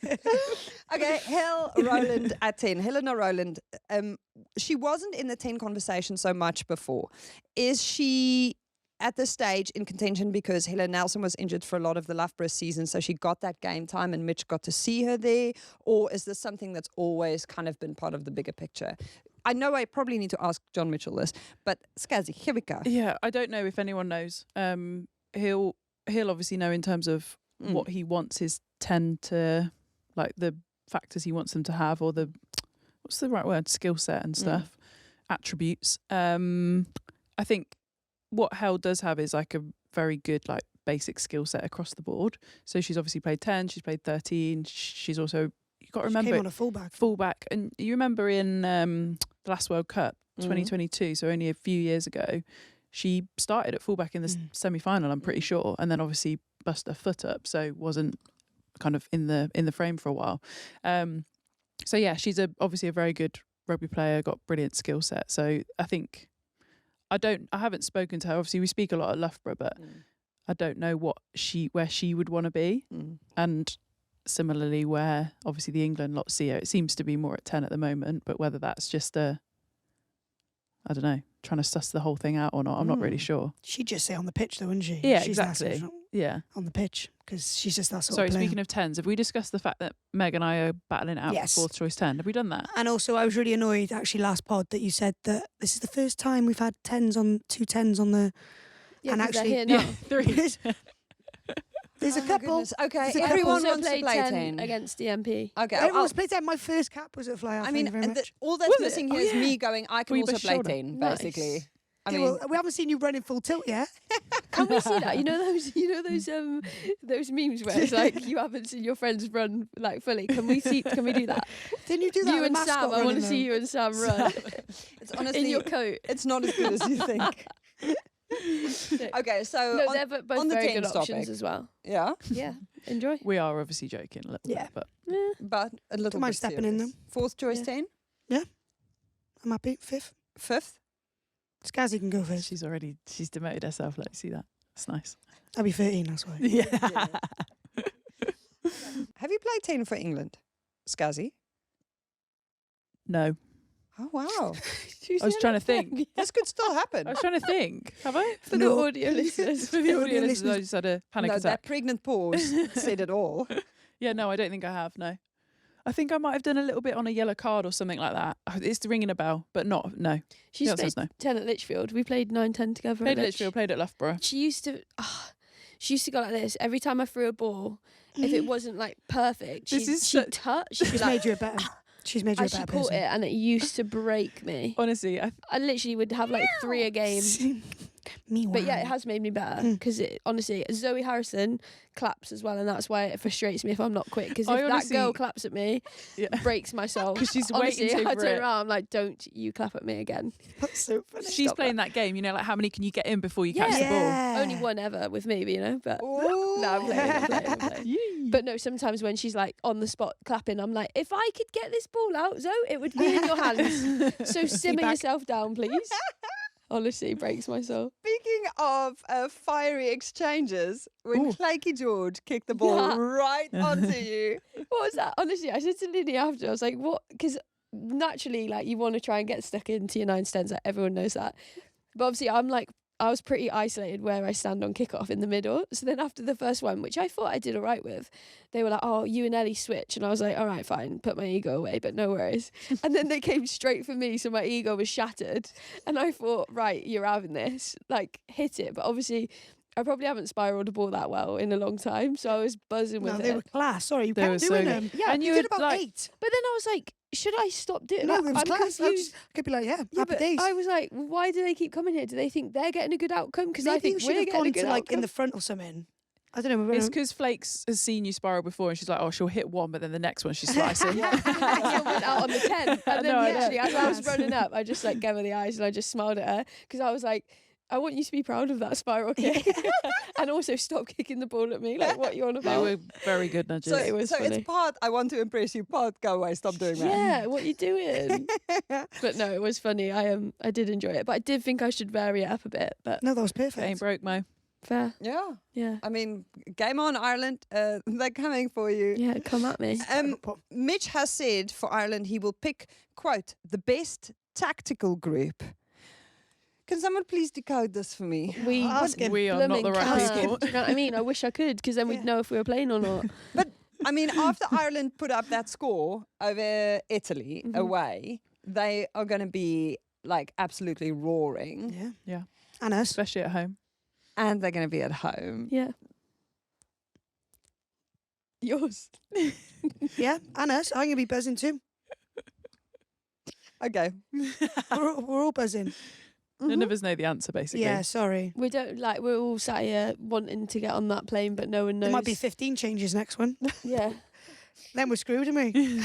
Okay, Hill Rowland at 10. Helena Rowland, she wasn't in the 10 conversation so much before. Is she at this stage in contention because Helen Nelson was injured for a lot of the Loughborough season, so she got that game time and Mitch got to see her there? Or is this something that's always kind of been part of the bigger picture? I know I probably need to ask John Mitchell this, but Scazzy, here we go. Yeah, I don't know if anyone knows. He'll obviously know in terms of what he wants his 10 to, like the factors he wants them to have, or the, what's the right word, skill set and stuff, attributes. I think what Hell does have is like a very good like basic skill set across the board. So she's obviously played 10, she's played 13. She's also, you got to She remember, came on a fullback. fullback. And you remember in the last World Cup, 2022, so only a few years ago, she started at fullback in the semi-final, I'm pretty sure, and then obviously bust her foot up, so wasn't kind of in the frame for a while. So yeah, she's obviously a very good rugby player, got brilliant skill set. So I think I haven't spoken to her. Obviously, we speak a lot at Loughborough, but I don't know where she would want to be. And similarly, where obviously the England lot see her, it seems to be more at 10 at the moment. But whether that's just I don't know, trying to suss the whole thing out or not. I'm not really sure. She'd just say on the pitch, though, wouldn't she? Yeah, She's that exactly. sort of- Yeah. on the pitch, because she's just that sort Sorry, of player. speaking of 10s, have we discussed the fact that Meg and I are battling it out Yes. for 4th choice 10? Have we done that? And also, I was really annoyed, actually, last pod that you said that this is the first time we've had 10s on, 2 10s on the... Yeah, and 'cause they're actually- here now. 3. There's a Oh my couple. goodness. Okay, There's a couple. everyone also wants to played play 10 10. against the MP. Okay, Everyone's played 10. My first cap was at Fly Off. I mean, thank you very much. all that's Was it? missing here Oh, is yeah. me going, I can Will you also push play shoulder? 10, Nice. basically. I Yeah, mean, well, we haven't seen you running full tilt yet. Can we see that? You know those memes where it's like you haven't seen your friends run like fully. Can we do that? Didn't you do that? You with and mascot Sam. I want running to see though? you and Sam run it's honestly, in your coat. it's not as good as you think. Okay, so No, on, they're both on the very good 10s options topic. as well. yeah, Yeah, enjoy. We are obviously joking a little Yeah. bit, but but a little Don't mind bit stepping in serious. 4th choice Yeah. 10, I'm happy. 5th. 5th. Scazzy can go first. she's demoted herself. Let you see that. That's nice. I'll be 13, that's why. Yeah. Have you played 10 for England, Scazzy? No. Oh wow, I was trying to think. this could still happen. I was trying to think. Have I? For No. the audio listeners. For the audio audio listeners, listeners. I just had a panic No, attack. that pregnant pause said it all. Yeah, no, I don't think I have. No. I think I might have done a little bit on a yellow card or something like that. It's ringing a bell, but not, no. She's The answer played is no. 10 at Lichfield. We played 9-10 together. Played at at Lich. Lichfield, played at Loughborough. She used to go like this every time I threw a ball. If it wasn't like perfect, This is she'd so- touch. She'd be She's like, made you a better. She's made you a and she better caught person. it, and it used to break me. Honestly, I literally would have like 3 a game. Me, But yeah, it has made me better because it honestly, Zoe Harrison claps as well, and that's why it frustrates me if I'm not quick. Because if I that honestly- girl claps at me, Yeah. it breaks my soul. 'Cause she's honestly, waiting I for turn it. around, I'm like, don't you clap at me again. That's so funny. she's Stop playing that game, you know, like how many can you get in before you catch Yeah. the ball? Yeah. Only one ever with me, you know. But Ooh. no, I'm playing. Yee. But no, sometimes when she's like on the spot clapping, I'm like, if I could get this ball out, Zoe, it would be in your hands. So simmer Feedback. yourself down, please. Honestly, it breaks my soul. Speaking of fiery exchanges, when Ooh. Claky George kicked the ball Yeah. right onto you, What was that? Honestly, I said to Lily after, I was like, what? Because naturally, like, you want to try and get stuck into your 9-10s, like, everyone knows that. But obviously, I was pretty isolated where I stand on kickoff in the middle. So then after the first one, which I thought I did all right with, they were like, oh, you and Ellie switch. And I was like, all right, fine, put my ego away, but no worries. And then they came straight for me, so my ego was shattered. And I thought, right, you're having this, like, hit it. But obviously, I probably haven't spiralled a ball that well in a long time, so I was buzzing with No, it. they were class. Sorry, you They kept were so doing good. them. Yeah, and You you did were about like, 8. But then I was like, should I stop doing No, that? it was I'm class. confused. Could be like, yeah, Yeah, happy but days. I was like, why do they keep coming here? Do they think they're getting a good outcome? Because I Maybe you think should we're have getting a gone good to like outcome. in the front or something. I don't know. it's because Flakes has seen you spiral before and she's like, oh, she'll hit one, but then the next one she's slicing. I went out on the 10. And then No, I know. literally, as I was running up, I just like gave her the eyes and I just smiled at her because I was like, I want you to be proud of that spiral kick. And also stop kicking the ball at me. Like, what you on They about? were very good nudges. so, It was so funny. it's part, I want to impress you, part, go away, stop doing that. Yeah, what you doing? But no, it was funny. I did enjoy it, but I did think I should vary it up a bit. But No, that was It ain't perfect. broke, Mo. fair, Yeah. yeah, I mean, game on, Ireland, they're coming for you. yeah. Come at me. Mitch has said for Ireland he will pick, quote, the best tactical group. Can someone please decode this for me? We Ask him. We are not the blooming right can't. people. Do you know what I mean? I wish I could, because then Yeah. we'd know if we were playing or not. I mean, after Ireland put up that score over Italy Mhm. away, they are going to be like absolutely roaring, Yeah. Yeah. And us. Especially at home. and they're going to be at home. Yeah. Yours. Yeah. And us. I'm going to be buzzing too. Okay. We're all buzzing. None of us know the answer, basically. Yeah, sorry. We don't like. We're all sat here wanting to get on that plane, but no one knows. There might be 15 changes next one. Yeah. Then we're screwed, aren't we?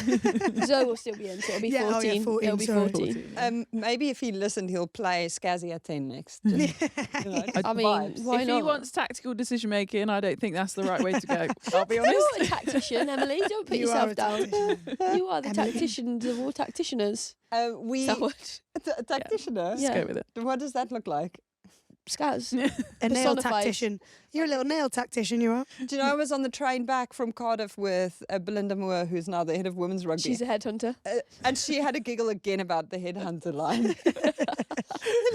Zoe will still be in, so it'll be Yeah, 14. 14, It'll be sorry. 14. Maybe if he listened, he'll play Scazzy at 10 next. Just, you know, just I mean, vibes. why if not? he wants tactical decision making, I don't think that's the right way to go. I'll be honest. You're a tactician, Emily. Don't put You yourself are a down. tactician. You are the Emily. tacticians of all tacticianers. We Is that what? tacticianer. Yeah. Let's go with it. What does that look like? Scaz. A nail Personified. tactician. You're a little nail tactician, you are. Do you know I was on the train back from Cardiff with Belinda Moore, who's now the head of women's rugby. She's a headhunter. And she had a giggle again about the headhunter line.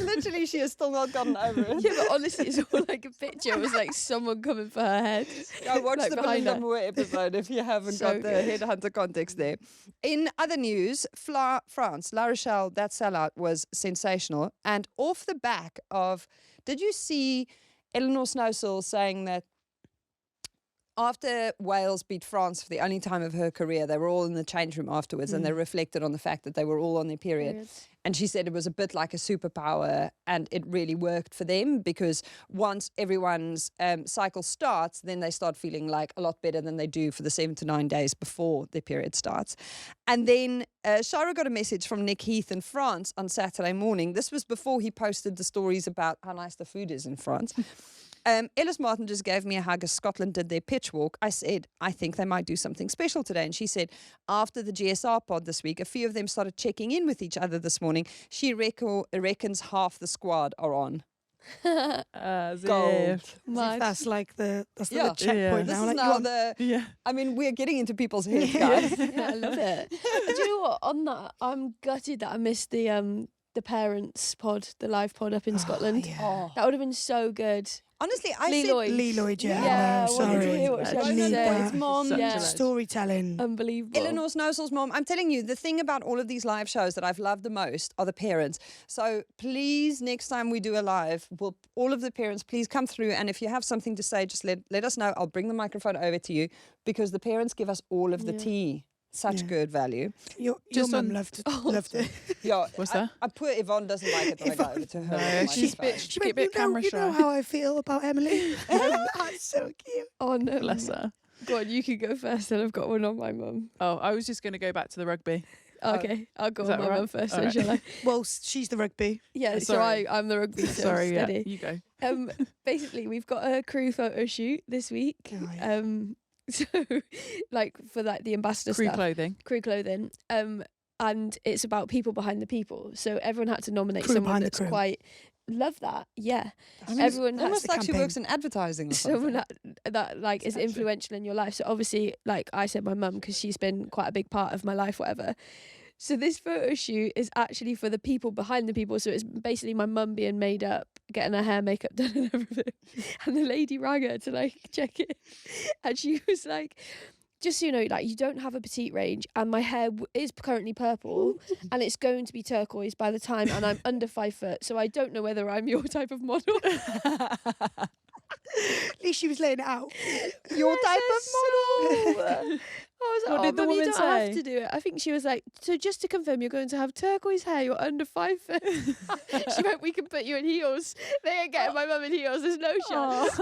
Literally, she has still not gotten over it. Yeah, but honestly, it's all like a picture. It was like someone coming for her head. Go watch like the behind Belinda her. Moore episode if you haven't So got the good. headhunter context there. In other news, France, La Rochelle, that sellout was sensational. And off the back of, did you see Eleanor Snowsill saying that after Wales beat France for the only time of her career, they were all in the change room afterwards and they reflected on the fact that they were all on their period. And she said it was a bit like a superpower and it really worked for them because once everyone's cycle starts, then they start feeling like a lot better than they do for the 7 to 9 days before their period starts. And then Shara got a message from Nick Heath in France on Saturday morning. This was before he posted the stories about how nice the food is in France. Ellis Martin just gave me a hug as Scotland did their pitch walk. I said, I think they might do something special today. And she said, after the GSR pod this week, a few of them started checking in with each other this morning. She reckons half the squad are on. As Gold. if. Mad. That's like the Yeah. checkpoint This now. is Like, now you're on- the... Yeah. I mean, we're getting into people's heads, guys. Yeah, I love it. Do you know what? On that, I'm gutted that I missed the parents pod, the live pod up in Scotland. yeah. Oh. That would have been so good. Honestly, I Lee said... Lloyd. Lee Lloyd, yeah. Yeah, no, I wanted to sorry. hear what she I had to need say. that. It's mom. Such a Yeah. legend. Storytelling. Unbelievable. Eleanor Snowsill's mom. I'm telling you, the thing about all of these live shows that I've loved the most are the parents. So please, next time we do a live, will all of the parents please come through. And if you have something to say, just let us know. I'll bring the microphone over to you because the parents give us all of the Yeah. tea. Such Yeah. good value. Your Just mum on- loved it. Yeah, What's I, that? I poor Yvonne doesn't like it that I go over to her. No, on the she's microphone. She a bit you camera know shy. how I feel about Emily. That's so cute. On, Bless her. Go on, you can go first, and I've got one on my mum. Oh, I was just going to go back to the rugby. Okay, I'll go Is on that my all right? mum first, All then, right. shall I? Well, she's the rugby. Yeah, so Sorry. I'm the rugby. So Sorry, yeah. steady. You go. Basically, we've got a crew photo shoot this week. Oh, yeah. So, like for like the ambassador Crew stuff, clothing. and it's about people behind the people. So everyone had to nominate Crew someone behind the that's crew. quite. Love that. Yeah, I mean, everyone it's has almost the like she campaign. works in advertising or someone something. that like is influential in your life. So obviously, like I said, my mum, because she's been quite a big part of my life, whatever. So this photo shoot is actually for the people behind the people. So it's basically my mum being made up, getting her hair, makeup done and everything. And the lady rang her to like check it. And she was like, just so you know, like you don't have a petite range and my hair is currently purple and it's going to be turquoise by the time and I'm under 5 foot. So I don't know whether I'm your type of model. At least she was laying it out. Your type of model. I was like, What did the Mum, you woman don't have say? to do it. I think she was like, so just to confirm, you're going to have turquoise hair, you're under 5 foot. She went, we can put you in heels. They ain't getting my mum in heels, there's no chance.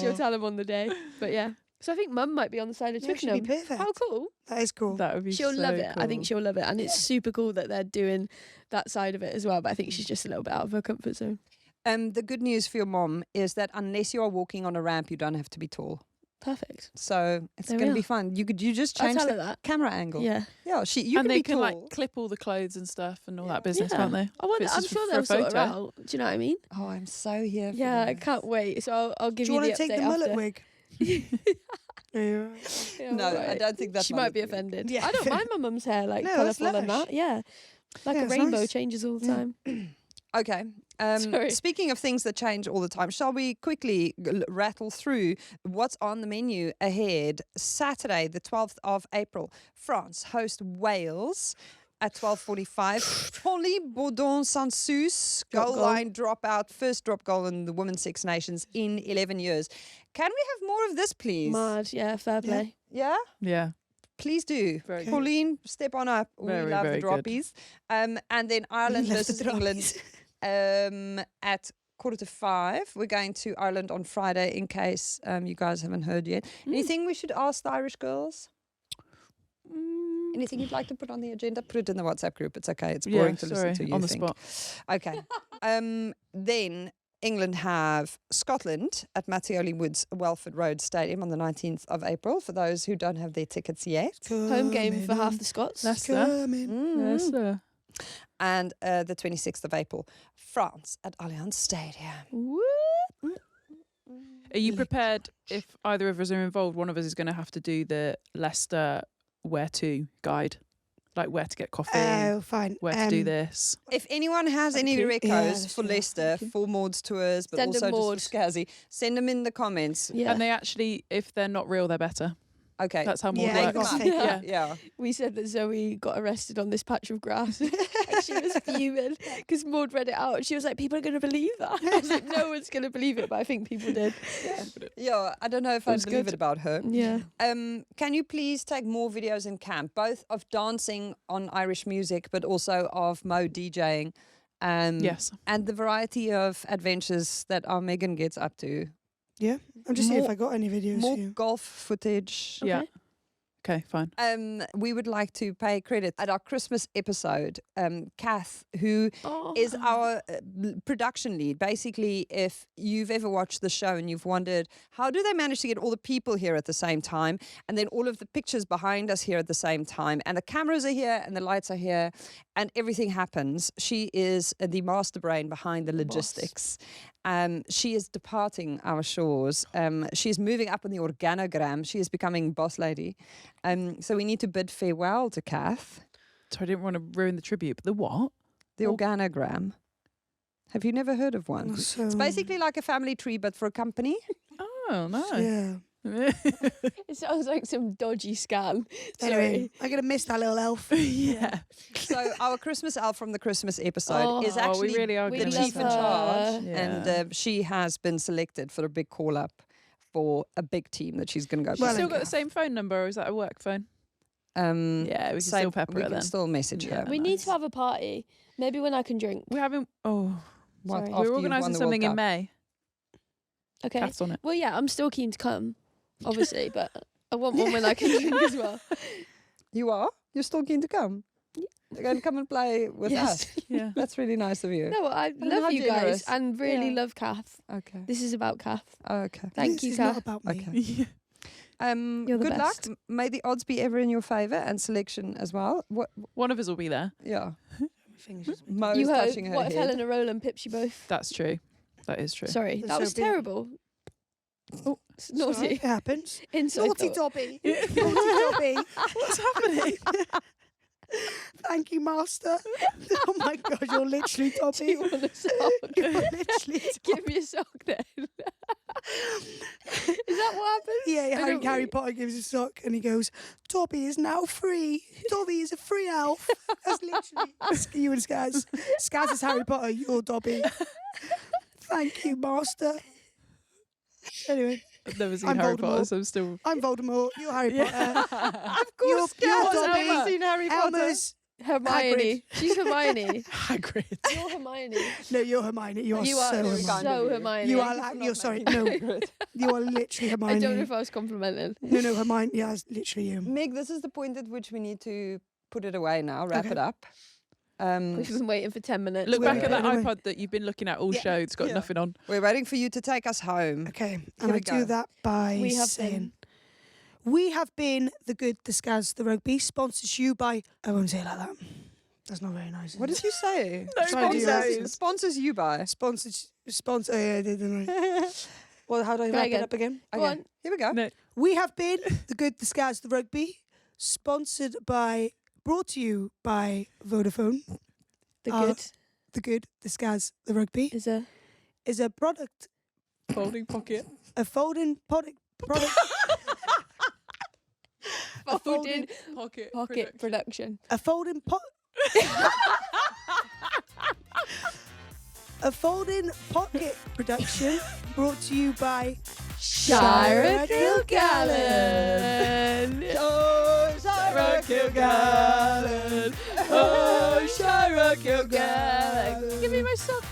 She'll tell them on the day. But yeah. So I think mum might be on the side of Yeah, she'd be Twickenham. perfect. How cool. That is cool. That would be She'll so love it. I cool. think she'll love it. And it's super cool that they're doing that side of it as well. But I think she's just a little bit out of her comfort zone. The good news for your mom is that unless you are walking on a ramp, you don't have to be tall. Perfect. So it's There we going to be are. fun. You just I'll change tell the her that. camera angle. Yeah. Yeah, you And can they be can tall. like clip all the clothes and stuff and all that business, can't they? I wonder, If it's I'm just sure for they'll a sort her photo. out. Do you know what I mean? Oh, I'm so here for Yeah, I this. can't wait. So I'll give Do you you the want to update take the mullet after. wig? Yeah, you're right. Yeah, No, alright. I don't think that's She might be offended. Yeah. I don't mind my mum's hair like No, that's colourful and lush. that. Yeah. Like Yeah, a it's rainbow nice. changes all the Yeah. time. Okay. Sorry. Speaking of things that change all the time, shall we quickly rattle through what's on the menu ahead? Saturday, the 12th of April, France host Wales at 12:45. Holly Baudon-Sansus, goal Goal. line dropout, first drop goal in the Women's Six Nations in 11 years. Can we have more of this, please? Mad, yeah, fair play. Yeah? Yeah. Please do. Very good. Pauline, step on up. Very, we love the very good. droppies. And then Ireland Love the versus England at 4:45. We're going to Ireland on Friday in case you guys haven't heard yet. Anything we should ask the Irish girls? Anything you'd like to put on the agenda? Put it in the WhatsApp group. It's okay. It's boring to sorry, listen to you on the think. spot. Okay. Then England have Scotland at Mattioli Woods, Welford Road Stadium on the 19th of April for those who don't have their tickets yet. Home game for half the Scots. Leicester. Coming. Mm. Leicester. And the 26th of April, France at Allianz Stadium. Are you prepared if either of us are involved? One of us is going to have to do the Leicester where to guide, like where to get coffee, Oh, fine. where to do this. If anyone has any you. recos Yeah, that's for true. Leicester, for Maud's tours, but Send also them Maud. just for Scazzy, send them in the comments. Yeah. And they actually, if they're not real, they're better. Okay. That's how more Yeah, you Make them works. up. fake Yeah. Yeah. We said that Zoe got arrested on this patch of grass. And she was fuming because Maud read it out. She was like, people are going to believe that. I was like, no one's going to believe it, but I think people did. Yeah, I don't know if I was believe good. it about her. Yeah. Can you please take more videos in camp, both of dancing on Irish music, but also of Mo DJing? Yes. And the variety of adventures that our Megan gets up to. I'm just seeing if More- I got any videos More for you. golf footage. Yeah. Okay, fine. We would like to pay credit at our Christmas episode. Kath, who is our production lead. Basically, if you've ever watched the show and you've wondered, how do they manage to get all the people here at the same time? And then all of the pictures behind us here at the same time. And the cameras are here and the lights are here and everything happens. She is the master brain behind the logistics. She is departing our shores. She is moving up on the organogram. She is becoming boss lady. So we need to bid farewell to Kath. So I didn't want to ruin the tribute, but the what? The organogram. Have you never heard of one? So, It's basically like a family tree, but for a company. Oh, no. Yeah. It sounds like some dodgy scam. Anyway, I'm going to miss that little elf. Yeah. So our Christmas elf from the Christmas episode is Oh, actually we really are we the gonna love miss chief in her. charge. Yeah. And she has been selected for a big call-up for a big team that she's going to go. She's Well, still then, got the same phone number, or is that a work phone? Yeah, we can still pepper we her can then. still message Yeah. her. We need to have a party. Maybe when I can drink. We're having, What, Sorry. after we're you've organising won the something World in Cup? May. Okay. Kath's on it. Well, yeah, I'm still keen to come, obviously, but I want one when I can drink as well. You are? You're still keen to come? You're going to come and play with Yes. us? Yeah. That's really nice of you. No, I how love you generous. guys and really Yeah. love Kath. Okay. This is about Kath. Okay. Thank This you, is not Kath. about me. Okay. Yeah. You're the Good luck. best. May the odds be ever in your favour and selection as well. What? One of us will be there. Yeah. My fingers just Mo You is heard touching her what if head. Helena Rowland pips you both? That's true. That is true. Sorry, That's that so was big. terrible. Oh, it's Sorry, naughty. it happens. Inside Naughty thought. Dobby. Naughty Dobby. What's happening? Thank you, Master. Oh my God, you're literally Do Dobby. you want a sock? You're literally Give me a sock then. Is that what happened? Yeah, I don't Harry really- Potter gives a sock and he goes, Dobby is now free. Dobby is a free elf. That's literally you and Scaz. Scaz is Harry Potter, you're Dobby. Thank you, Master. Anyway, I've never seen I'm Harry Voldemort. Potter, so I'm still. I'm Voldemort, you're Harry Potter. Of course, You're Scaz, Dobby. I've never seen Harry Potter. Elma's, Hermione. She's Hermione. Hagrid. You're Hermione. no, you're Hermione. You are You are so very Hermione. kind so of you. Hermione. You are like, you're sorry, no, you are literally Hermione. I don't know if I was complimenting. No, Hermione, yeah, it's literally you. Meg, this is the point at which we need to put it away now, wrap Okay. it up. We've been waiting for 10 minutes. Look Wait, back at that anyway. iPod that you've been looking at all Yeah. show. It's got Yeah. nothing on. We're waiting for you to take us home. Okay, Here and we I do go. that by We have saying, we have been the good, the Scaz, the rugby, sponsors you by, I won't say it like that. That's not very nice. What is did you say? No, Try to do sponsors, sponsors you by. it? Sponsor, oh yeah, I didn't know. Well, how do I Go wrap again. it up again? Go Okay, on. here we go. No. We have been the good, the Scaz, the rugby, sponsored by, brought to you by Vodafone. The Uh, good The good, the Scaz, the rugby is a is a product, Folding pocket. a folding product. A folding Pocket. pocket production. A folding pot. A folding pocket production brought to you by Scarratt Kilgallen. Oh, Shira Kilgallen. Oh, Shira Kilgallen. Give me my sock.